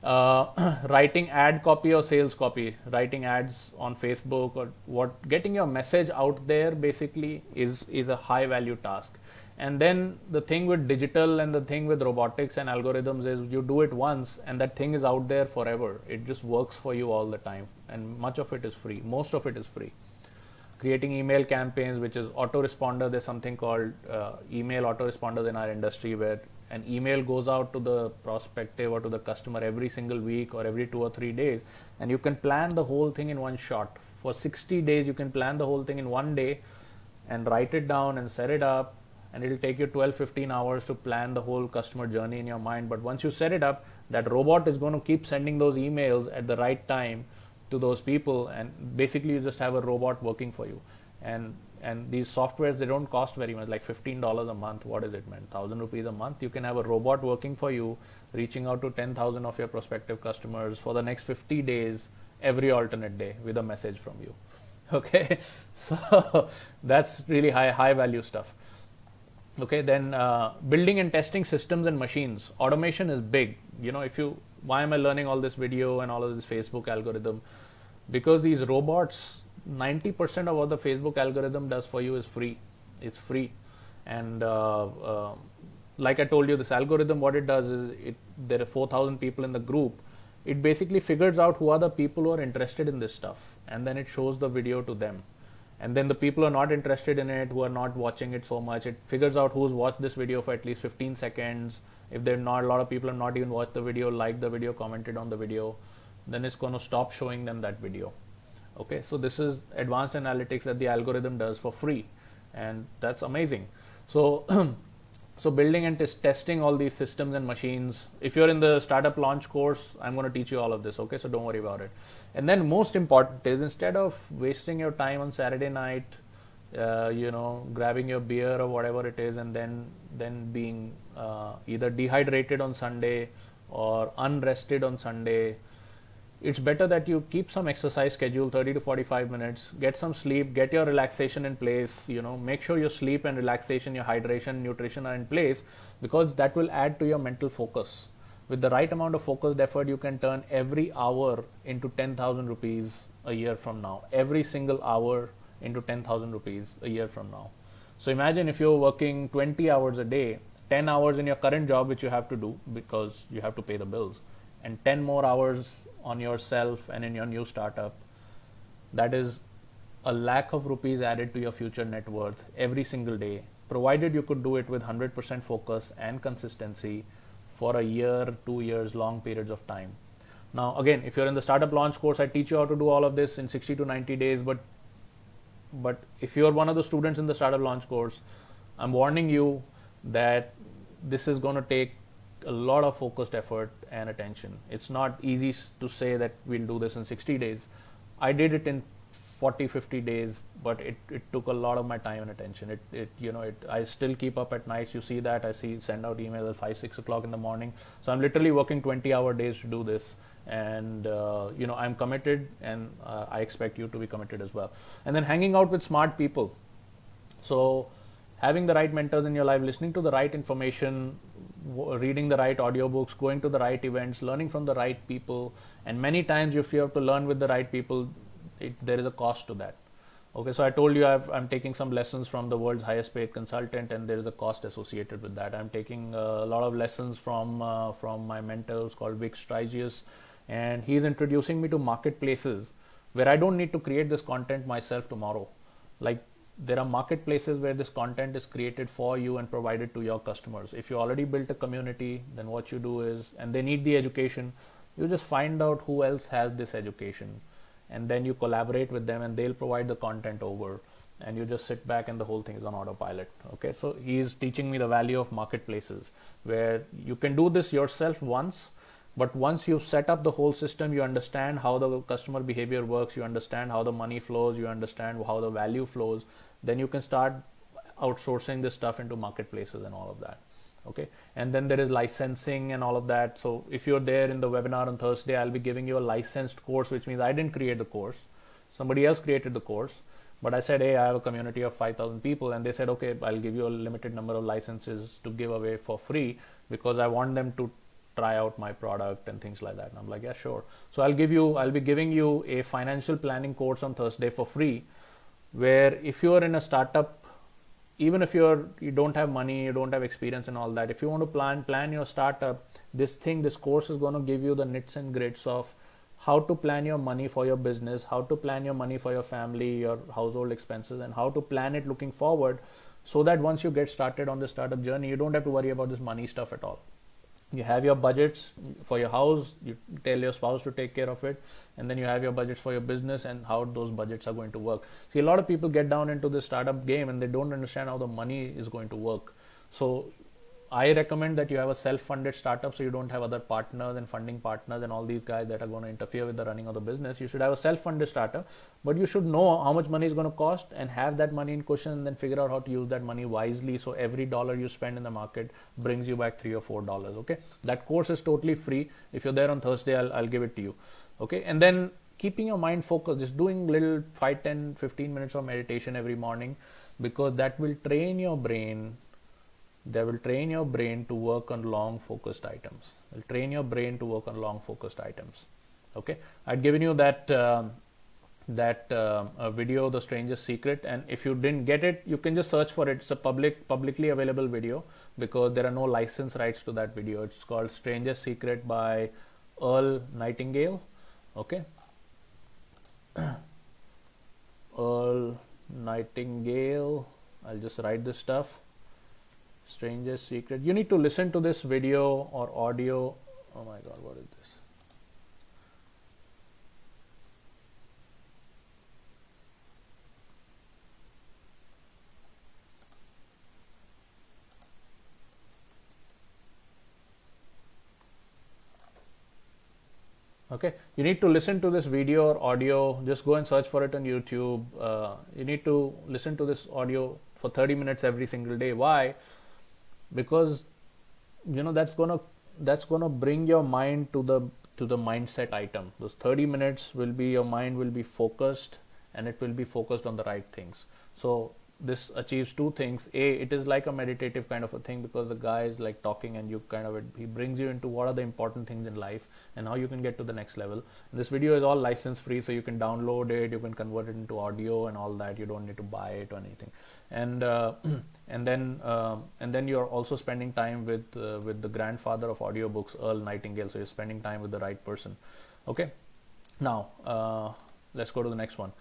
Speaker 1: Writing ad copy or sales copy, writing ads on Facebook, or getting your message out there basically is a high value task. And then the thing with digital and the thing with robotics and algorithms is you do it once and that thing is out there forever. It just works for you all the time, and much of it is free. Most of it is free. Creating email campaigns, which is autoresponder. There's something called email autoresponders in our industry, where an email goes out to the prospective or to the customer every single week or every 2 or 3 days, and you can plan the whole thing in one shot. For 60 days, you can plan the whole thing in one day and write it down and set it up, and it'll take you 12-15 hours to plan the whole customer journey in your mind. But once you set it up, that robot is going to keep sending those emails at the right time to those people, and basically you just have a robot working for you. And these softwares, they don't cost very much, like $15 a month. What is it, man? 1,000 rupees a month. You can have a robot working for you, reaching out to 10,000 of your prospective customers for the next 50 days, every alternate day, with a message from you. Okay, so that's really high value stuff. Okay, then building and testing systems and machines. Automation is big. Why am I learning all this video and all of this Facebook algorithm? Because these robots, 90% of what the Facebook algorithm does for you is free. It's free. And like I told you, this algorithm, what it does is, there are 4,000 people in the group. It basically figures out who are the people who are interested in this stuff, and then it shows the video to them. And then the people who are not interested in it, who are not watching it so much, it figures out who's watched this video for at least 15 seconds. If there are not a lot of people who have not even watched the video, liked the video, commented on the video, then it's going to stop showing them that video. Okay, so this is advanced analytics that the algorithm does for free, and that's amazing. So so building and testing all these systems and machines. If you're in the startup launch course, I'm going to teach you all of this. Okay, so don't worry about it. And then most important is, instead of wasting your time on Saturday night, grabbing your beer or whatever it is, and then being either dehydrated on Sunday or unrested on Sunday, it's better that you keep some exercise schedule, 30 to 45 minutes, get some sleep, get your relaxation in place, make sure your sleep and relaxation, your hydration, nutrition are in place, because that will add to your mental focus. With the right amount of focused effort, you can turn every hour into 10,000 rupees a year from now. Every single hour into 10,000 rupees a year from now. So imagine if you're working 20 hours a day, 10 hours in your current job, which you have to do because you have to pay the bills, and 10 more hours on yourself and in your new startup. That is a lakh of rupees added to your future net worth every single day, provided you could do it with 100% focus and consistency for a year, 2 years, long periods of time. Now, again, if you're in the startup launch course, I teach you how to do all of this in 60 to 90 days. But if you're one of the students in the startup launch course, I'm warning you that this is going to take a lot of focused effort and attention. It's not easy to say that we'll do this in 60 days. I did it in 40, 50 days, but it took a lot of my time and attention. I still keep up at nights. You see that. Send out emails at 5, 6 o'clock in the morning. So I'm literally working 20-hour days to do this. And, I'm committed, and I expect you to be committed as well. And then hanging out with smart people. So having the right mentors in your life, listening to the right information, reading the right audiobooks, going to the right events, learning from the right people. And many times if you have to learn with the right people, there is a cost to that. Okay, so I told you I'm taking some lessons from the world's highest paid consultant, and there is a cost associated with that. I'm taking a lot of lessons from my mentor who's called 𝐥𝐢𝐤𝐞, and he's introducing me to marketplaces where I don't need to create this content myself tomorrow. Like, there are marketplaces where this content is created for you and provided to your customers. If you already built a community, then what you do is, and they need the education, you just find out who else has this education, and then you collaborate with them and they'll provide the content over. and you just sit back and the whole thing is on autopilot. Okay, so he's teaching me the value of marketplaces, where you can do this yourself once, but once you set up the whole system, you understand how the customer behavior works, you understand how the money flows, you understand how the value flows, then you can start outsourcing this stuff into marketplaces and all of that. Okay, and then there is licensing and all of that. So if you're there in the webinar on Thursday, I'll be giving you a licensed course, which means I didn't create the course, somebody else created the course, but I said, hey, I have a community of 5,000 people, and they said, okay, I'll give you a limited number of licenses to give away for free because I want them to try out my product and things like that. And I'm like, yeah, sure. So I'll be giving you a financial planning course on Thursday for free, where if you're in a startup, even if you don't have money, you don't have experience and all that, if you want to plan your startup, this course is going to give you the nits and grits of how to plan your money for your business, how to plan your money for your family, your household expenses, and how to plan it looking forward, so that once you get started on the startup journey, you don't have to worry about this money stuff at all. You have your budgets for your house, you tell your spouse to take care of it, and then you have your budgets for your business and how those budgets are going to work. See, a lot of people get down into the startup game and they don't understand how the money is going to work. So I recommend that you have a self-funded startup, so you don't have other partners and funding partners and all these guys that are going to interfere with the running of the business. You should have a self-funded startup, but you should know how much money is going to cost and have that money in cushion, and then figure out how to use that money wisely, so every dollar you spend in the market brings you back $3 or $4. Okay, that course is totally free. If you're there on Thursday, I'll give it to you. Okay, and then keeping your mind focused, just doing little 5, 10, 15 minutes of meditation every morning, because that will train your brain. They will train your brain to work on long focused items. They'll train your brain to work on long focused items. Okay, I'd given you that video, The Strangest Secret, and if you didn't get it, you can just search for it. It's a publicly available video, because there are no license rights to that video. It's called Strangest Secret by Earl Nightingale. Okay, Earl Nightingale. I'll just write this stuff. Strangest Secret. You need to listen to this video or audio. Oh my God, what is this? Okay, you need to listen to this video or audio. Just go and search for it on YouTube. You need to listen to this audio for 30 minutes every single day. Why? Because that's gonna bring your mind to the mindset item. Those 30 minutes will be, your mind will be focused, and it will be focused on the right things. So this achieves two things. It is like a meditative kind of a thing, because the guy is like talking, and he brings you into what are the important things in life and how you can get to the next level. And this video is all license free, so you can download it, you can convert it into audio and all that. You don't need to buy it or anything. And then you're also spending time with the grandfather of audiobooks, Earl Nightingale. So you're spending time with the right person. Okay, now let's go to the next one.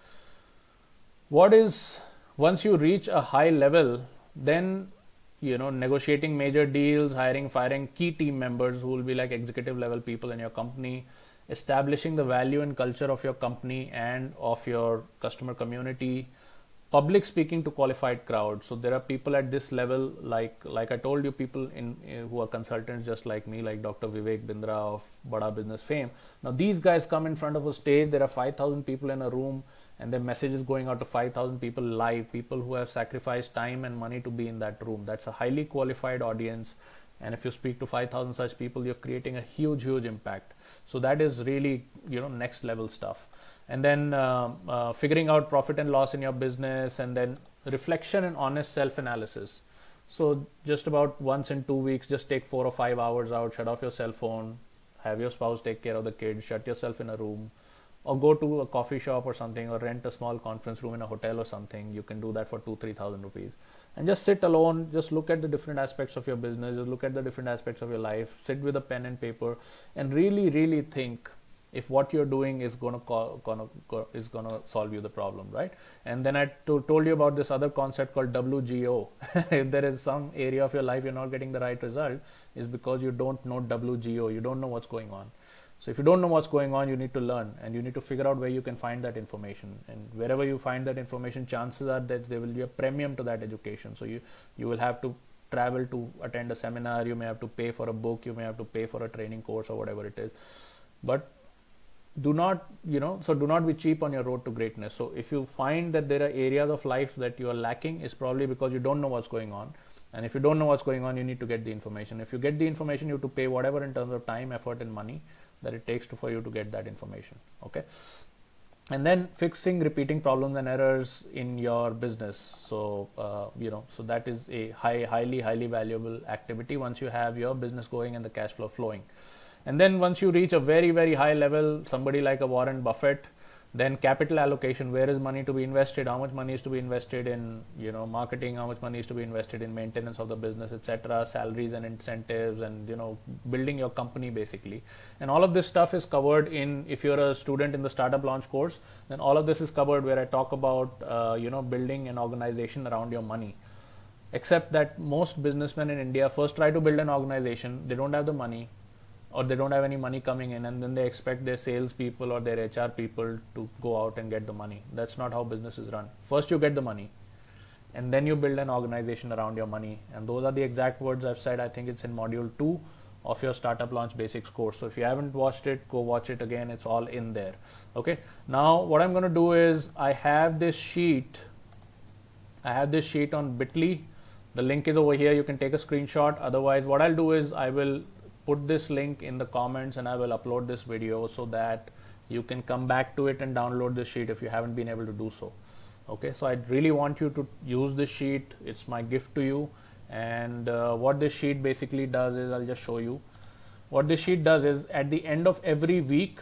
Speaker 1: Once you reach a high level, then negotiating major deals, hiring, firing key team members who will be like executive level people in your company, establishing the value and culture of your company and of your customer community, public speaking to qualified crowds. So there are people at this level, like I told you, people who are consultants just like me, like Dr. Vivek Bindra of Bada Business fame. Now these guys come in front of a stage, there are 5,000 people in a room, and their message is going out to 5,000 people live, people who have sacrificed time and money to be in that room. That's a highly qualified audience, and if you speak to 5,000 such people, you're creating a huge impact. So that is really next level stuff. And then figuring out profit and loss in your business, and then reflection and honest self-analysis. So just about once in 2 weeks, just take 4 or 5 hours out, shut off your cell phone, have your spouse take care of the kids, shut yourself in a room, or go to a coffee shop or something, or rent a small conference room in a hotel or something. You can do that for 2,000-3,000 rupees, and just sit alone, just look at the different aspects of your business, just look at the different aspects of your life, sit with a pen and paper, and really think if what you're doing is gonna solve you the problem, right? And then I told you about this other concept called WGO. If there is some area of your life you're not getting the right result, is because you don't know WGO, you don't know what's going on. So if you don't know what's going on, you need to learn, and you need to figure out where you can find that information. And wherever you find that information, chances are that there will be a premium to that education. So you will have to travel to attend a seminar, you may have to pay for a book, you may have to pay for a training course or whatever it is. But do not be cheap on your road to greatness. So if you find that there are areas of life that you are lacking, it's probably because you don't know what's going on. And if you don't know what's going on, you need to get the information. If you get the information, you have to pay whatever in terms of time, effort and money that it takes for you to get that information. Okay. And then fixing repeating problems and errors in your business. So so that is a highly valuable activity once you have your business going and the cash flow flowing. And then once you reach a very high level, somebody like a Warren Buffett, then capital allocation, where is money to be invested, how much money is to be invested in marketing, how much money is to be invested in maintenance of the business, etc., salaries and incentives, and building your company basically. And all of this stuff is covered in, if you're a student in the startup launch course, then all of this is covered where I talk about building an organization around your money. Except that most businessmen in India first try to build an organization, they don't have the money, or they don't have any money coming in, and then they expect their salespeople or their HR people to go out and get the money. That's not how business is run. First you get the money, and then you build an organization around your money. And those are the exact words I've said. I think it's in module 2 of your Startup Launch Basics course. So if you haven't watched it, go watch it again. It's all in there. Okay. Now what I'm going to do is I have this sheet on Bitly. The link is over here. You can take a screenshot. Otherwise, what I'll do is I will put this link in the comments and I will upload this video so that you can come back to it and download this sheet if you haven't been able to do so. Okay, so I really want you to use this sheet. It's my gift to you. And what this sheet basically does is, I'll just show you. What this sheet does is, at the end of every week,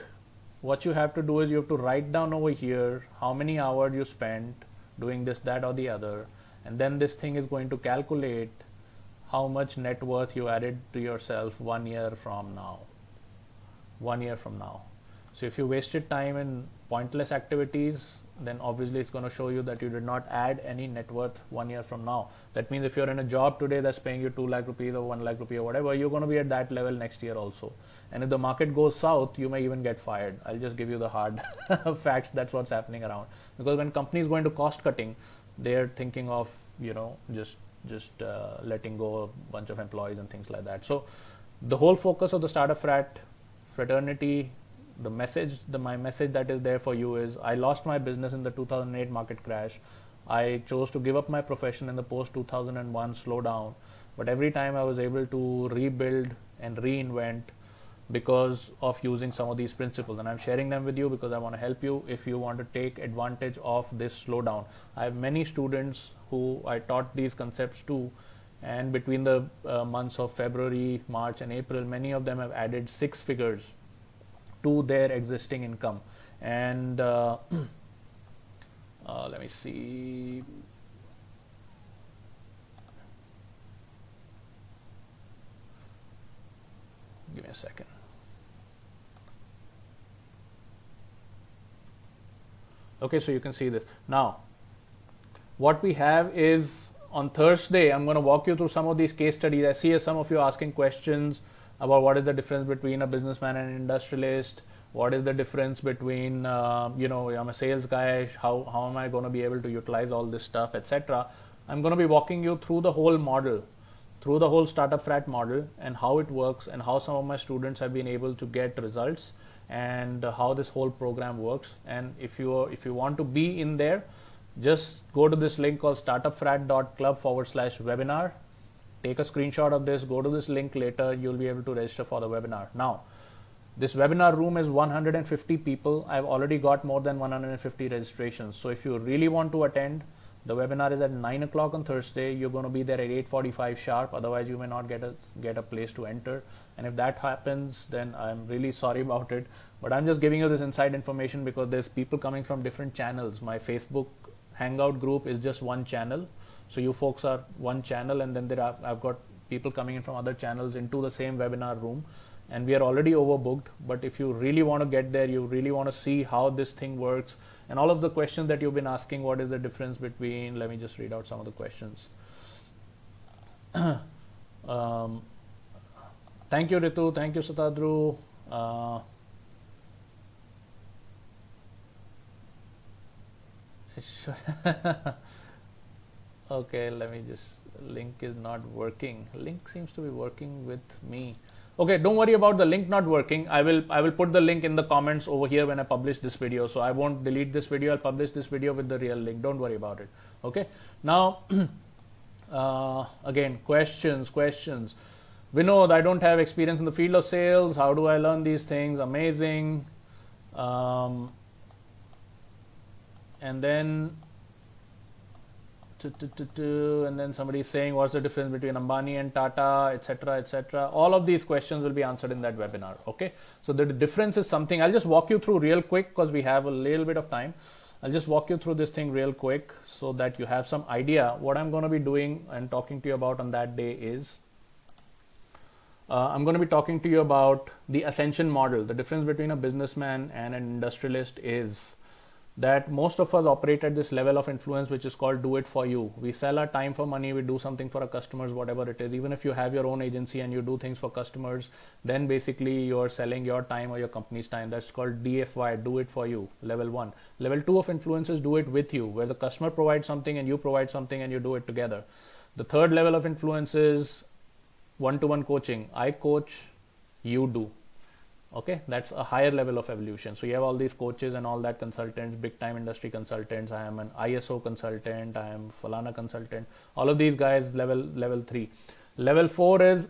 Speaker 1: what you have to do is you have to write down over here how many hours you spent doing this, that, or the other. And then this thing is going to calculate how much net worth you added to yourself 1 year from now. 1 year from now. So if you wasted time in pointless activities, then obviously it's going to show you that you did not add any net worth 1 year from now. That means if you're in a job today that's paying you 2 lakh rupees or 1 lakh rupee or whatever, you're going to be at that level next year also. And if the market goes south, you may even get fired. I'll just give you the hard facts. That's what's happening around. Because when companies go into cost cutting, they're thinking of, just letting go a bunch of employees and things like that. So the whole focus of the StartupFrat fraternity, my message that is there for you is, I lost my business in the 2008 market crash. I chose to give up my profession in the post 2001 slowdown, but every time I was able to rebuild and reinvent because of using some of these principles, and I'm sharing them with you because I want to help you if you want to take advantage of this slowdown. I have many students who I taught these concepts to, and between the months of February, March and April, many of them have added 6 figures to their existing income. And let me see. Give me a second. Okay, so you can see this. Now, what we have is, on Thursday, I'm going to walk you through some of these case studies. I see some of you asking questions about what is the difference between a businessman and an industrialist. What is the difference between, I'm a sales guy. How am I going to be able to utilize all this stuff, etc. I'm going to be walking you through the whole model, through the whole StartupFrat model, and how it works, and how some of my students have been able to get results, and how this whole program works. And if you want to be in there, just go to this link called startupfrat.club/webinar. Take a screenshot of this, go to this link later, you'll be able to register for the webinar. Now, this webinar room is 150 people. I've already got more than 150 registrations. So if you really want to attend, the webinar is at 9 o'clock on Thursday. You're going to be there at 8:45 sharp. Otherwise, you may not get a place to enter. And if that happens, then I'm really sorry about it. But I'm just giving you this inside information because there's people coming from different channels. My Facebook Hangout group is just one channel. So you folks are one channel, and then I've got people coming in from other channels into the same webinar room. And we are already overbooked. But if you really want to get there, you really want to see how this thing works, and all of the questions that you've been asking, what is the difference between, let me just read out some of the questions. Thank you, Ritu. Thank you, Satadru. Okay, let me just, link is not working. Link seems to be working with me. Okay, don't worry about the link not working. I will put the link in the comments over here when I publish this video. So I won't delete this video. I'll publish this video with the real link. Don't worry about it. Okay. Now, again, questions. Vinod, I don't have experience in the field of sales. How do I learn these things? Amazing. And then somebody saying, what's the difference between Ambani and Tata, etc., etc. All of these questions will be answered in that webinar. Okay, so the difference is something I'll just walk you through real quick because we have a little bit of time. I'll just walk you through this thing real quick so that you have some idea. What I'm going to be doing and talking to you about on that day is I'm going to be talking to you about the Ascension Model. The difference between a businessman and an industrialist is that most of us operate at this level of influence, which is called do it for you. We sell our time for money, we do something for our customers, whatever it is. Even if you have your own agency and you do things for customers, then basically you're selling your time or your company's time. That's called DFY, do it for you, level 1. Level 2 of influence is do it with you, where the customer provides something and you provide something and you do it together. The third level of influence is one-to-one coaching. I coach, you do. Okay, that's a higher level of evolution. So you have all these coaches and all that consultants, big time industry consultants. I am an ISO consultant, I am Falana consultant. All of these guys level 3. Level 4 is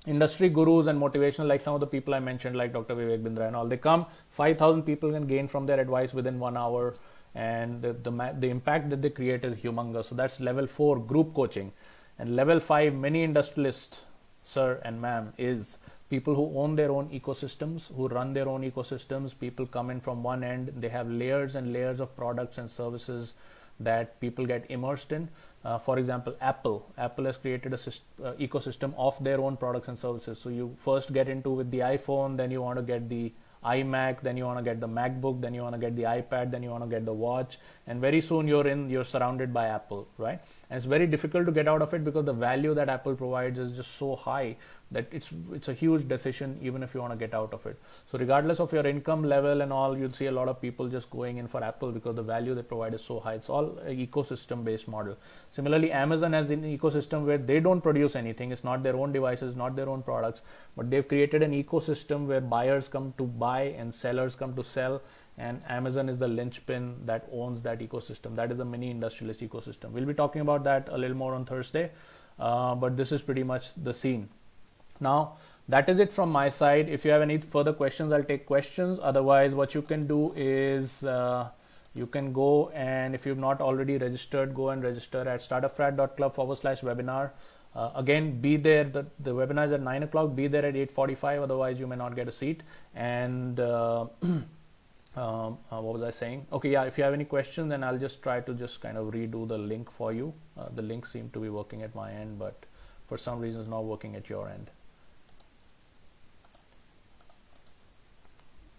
Speaker 1: industry gurus and motivational, like some of the people I mentioned, like Dr. Vivek Bindra and all. They come, 5,000 people can gain from their advice within 1 hour, and the impact that they create is humongous. So that's level 4, group coaching. And level 5, many industrialists, sir and ma'am, is people who own their own ecosystems, who run their own ecosystems. People come in from one end, they have layers and layers of products and services that people get immersed in. For example, Apple has created a ecosystem of their own products and services. So you first get into with the iPhone, then you want to get the iMac, then you want to get the MacBook, then you want to get the iPad, then you want to get the watch, and very soon you're surrounded by Apple, right? And it's very difficult to get out of it because the value that Apple provides is just so high that it's a huge decision even if you want to get out of it. So regardless of your income level and all, you'll see a lot of people just going in for Apple because the value they provide is so high. It's all an ecosystem based model. Similarly, Amazon has an ecosystem where they don't produce anything. It's not their own devices, not their own products, but they've created an ecosystem where buyers come to buy and sellers come to sell, and Amazon is the linchpin that owns that ecosystem. That is a mini industrialist ecosystem. We'll be talking about that a little more on Thursday, but this is pretty much the scene. Now, that is it from my side. If you have any further questions, I'll take questions. Otherwise, what you can do is you can go, and if you've not already registered, go and register at startupfrat.club/webinar. Again, be there. The webinar is at 9 o'clock. Be there at 8:45. Otherwise, you may not get a seat. And what was I saying? Okay, yeah, if you have any questions, then I'll just try to just kind of redo the link for you. The link seemed to be working at my end, but for some reason it's not working at your end.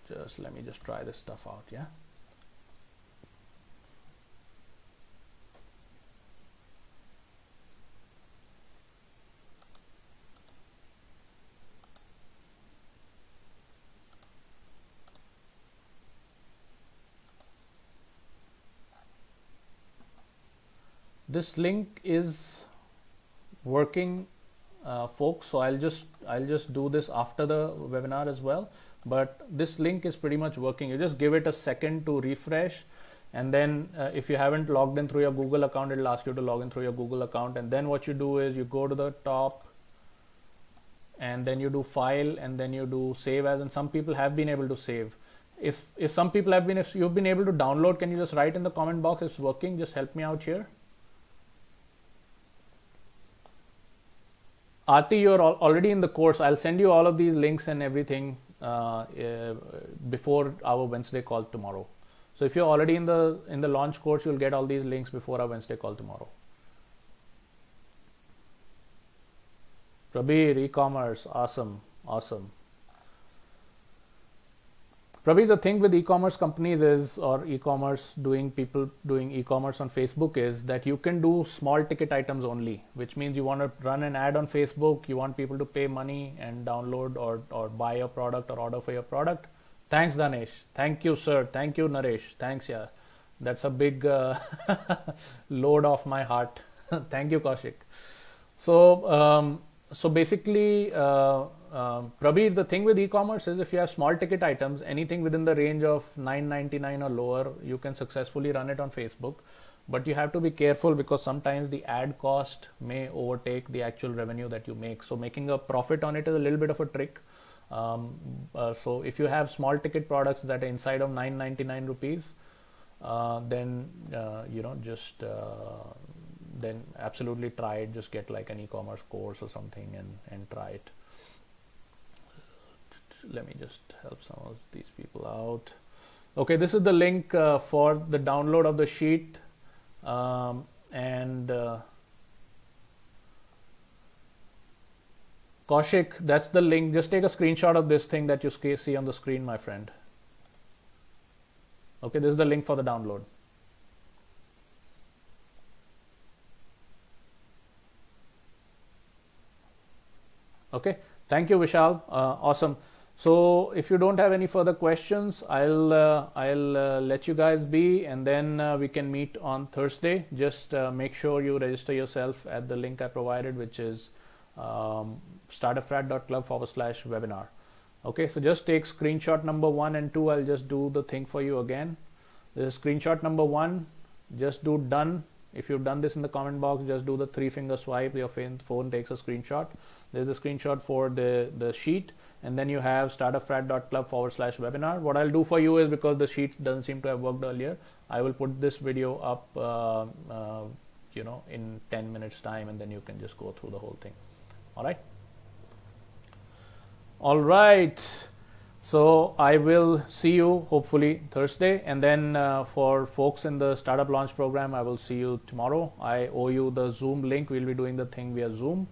Speaker 1: Just let me just try this stuff out, yeah? This link is working, folks, so I'll just do this after the webinar as well. But this link is pretty much working. You just give it a second to refresh, and then if you haven't logged in through your Google account, it'll ask you to log in through your Google account. And then what you do is you go to the top, and then you do file, and then you do save as. And some people have been able to save. If you've been able to download, can you just write in the comment box it's working? Just help me out here. Aarti, you're already in the course. I'll send you all of these links and everything before our Wednesday call tomorrow. So if you're already in the launch course, you'll get all these links before our Wednesday call tomorrow. Prabir, e-commerce, awesome. Prabir, the thing with e-commerce companies is, or people doing e-commerce on Facebook, is that you can do small ticket items only, which means you want to run an ad on Facebook, you want people to pay money and download or buy your product or order for your product. Thanks, Danesh. Thank you, sir. Thank you, Naresh. Thanks, yeah. That's a big load off my heart. Thank you, Kaushik. So basically, Prabir, the thing with e-commerce is if you have small ticket items, anything within the range of $9.99 or lower, you can successfully run it on Facebook. But you have to be careful because sometimes the ad cost may overtake the actual revenue that you make. So making a profit on it is a little bit of a trick. So if you have small ticket products that are inside of 999 rupees, then then absolutely try it. Just get like an e-commerce course or something and try it. Let me just help some of these people out. Okay, this is the link for the download of the sheet, and Kaushik, that's the link. Just take a screenshot of this thing that you see on the screen, my friend. Okay, this is the link for the download. Okay, thank you, Vishal. Awesome. So if you don't have any further questions, I'll let you guys be, and then we can meet on Thursday. Just make sure you register yourself at the link I provided, which is startupfrat.club/webinar. Okay, so just take screenshot number 1 and 2. I'll just do the thing for you again. This is screenshot number 1. Just do done. If you've done this in the comment box, just do the 3-finger swipe. Your phone takes a screenshot. There's a screenshot for the sheet, and then you have startupfrat.club/webinar. What I'll do for you is, because the sheet doesn't seem to have worked earlier, I will put this video up in 10 minutes time, and then you can just go through the whole thing. All right. So I will see you hopefully Thursday, and then for folks in the startup launch program, I will see you tomorrow. I owe you the Zoom link. We'll be doing the thing via Zoom,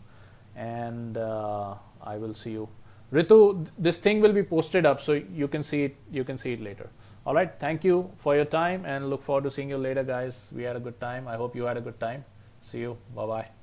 Speaker 1: and I will see you. Ritu, this thing will be posted up, so you can see it. You can see it later. All right. Thank you for your time, and look forward to seeing you later, guys. We had a good time. I hope you had a good time. See you. Bye bye.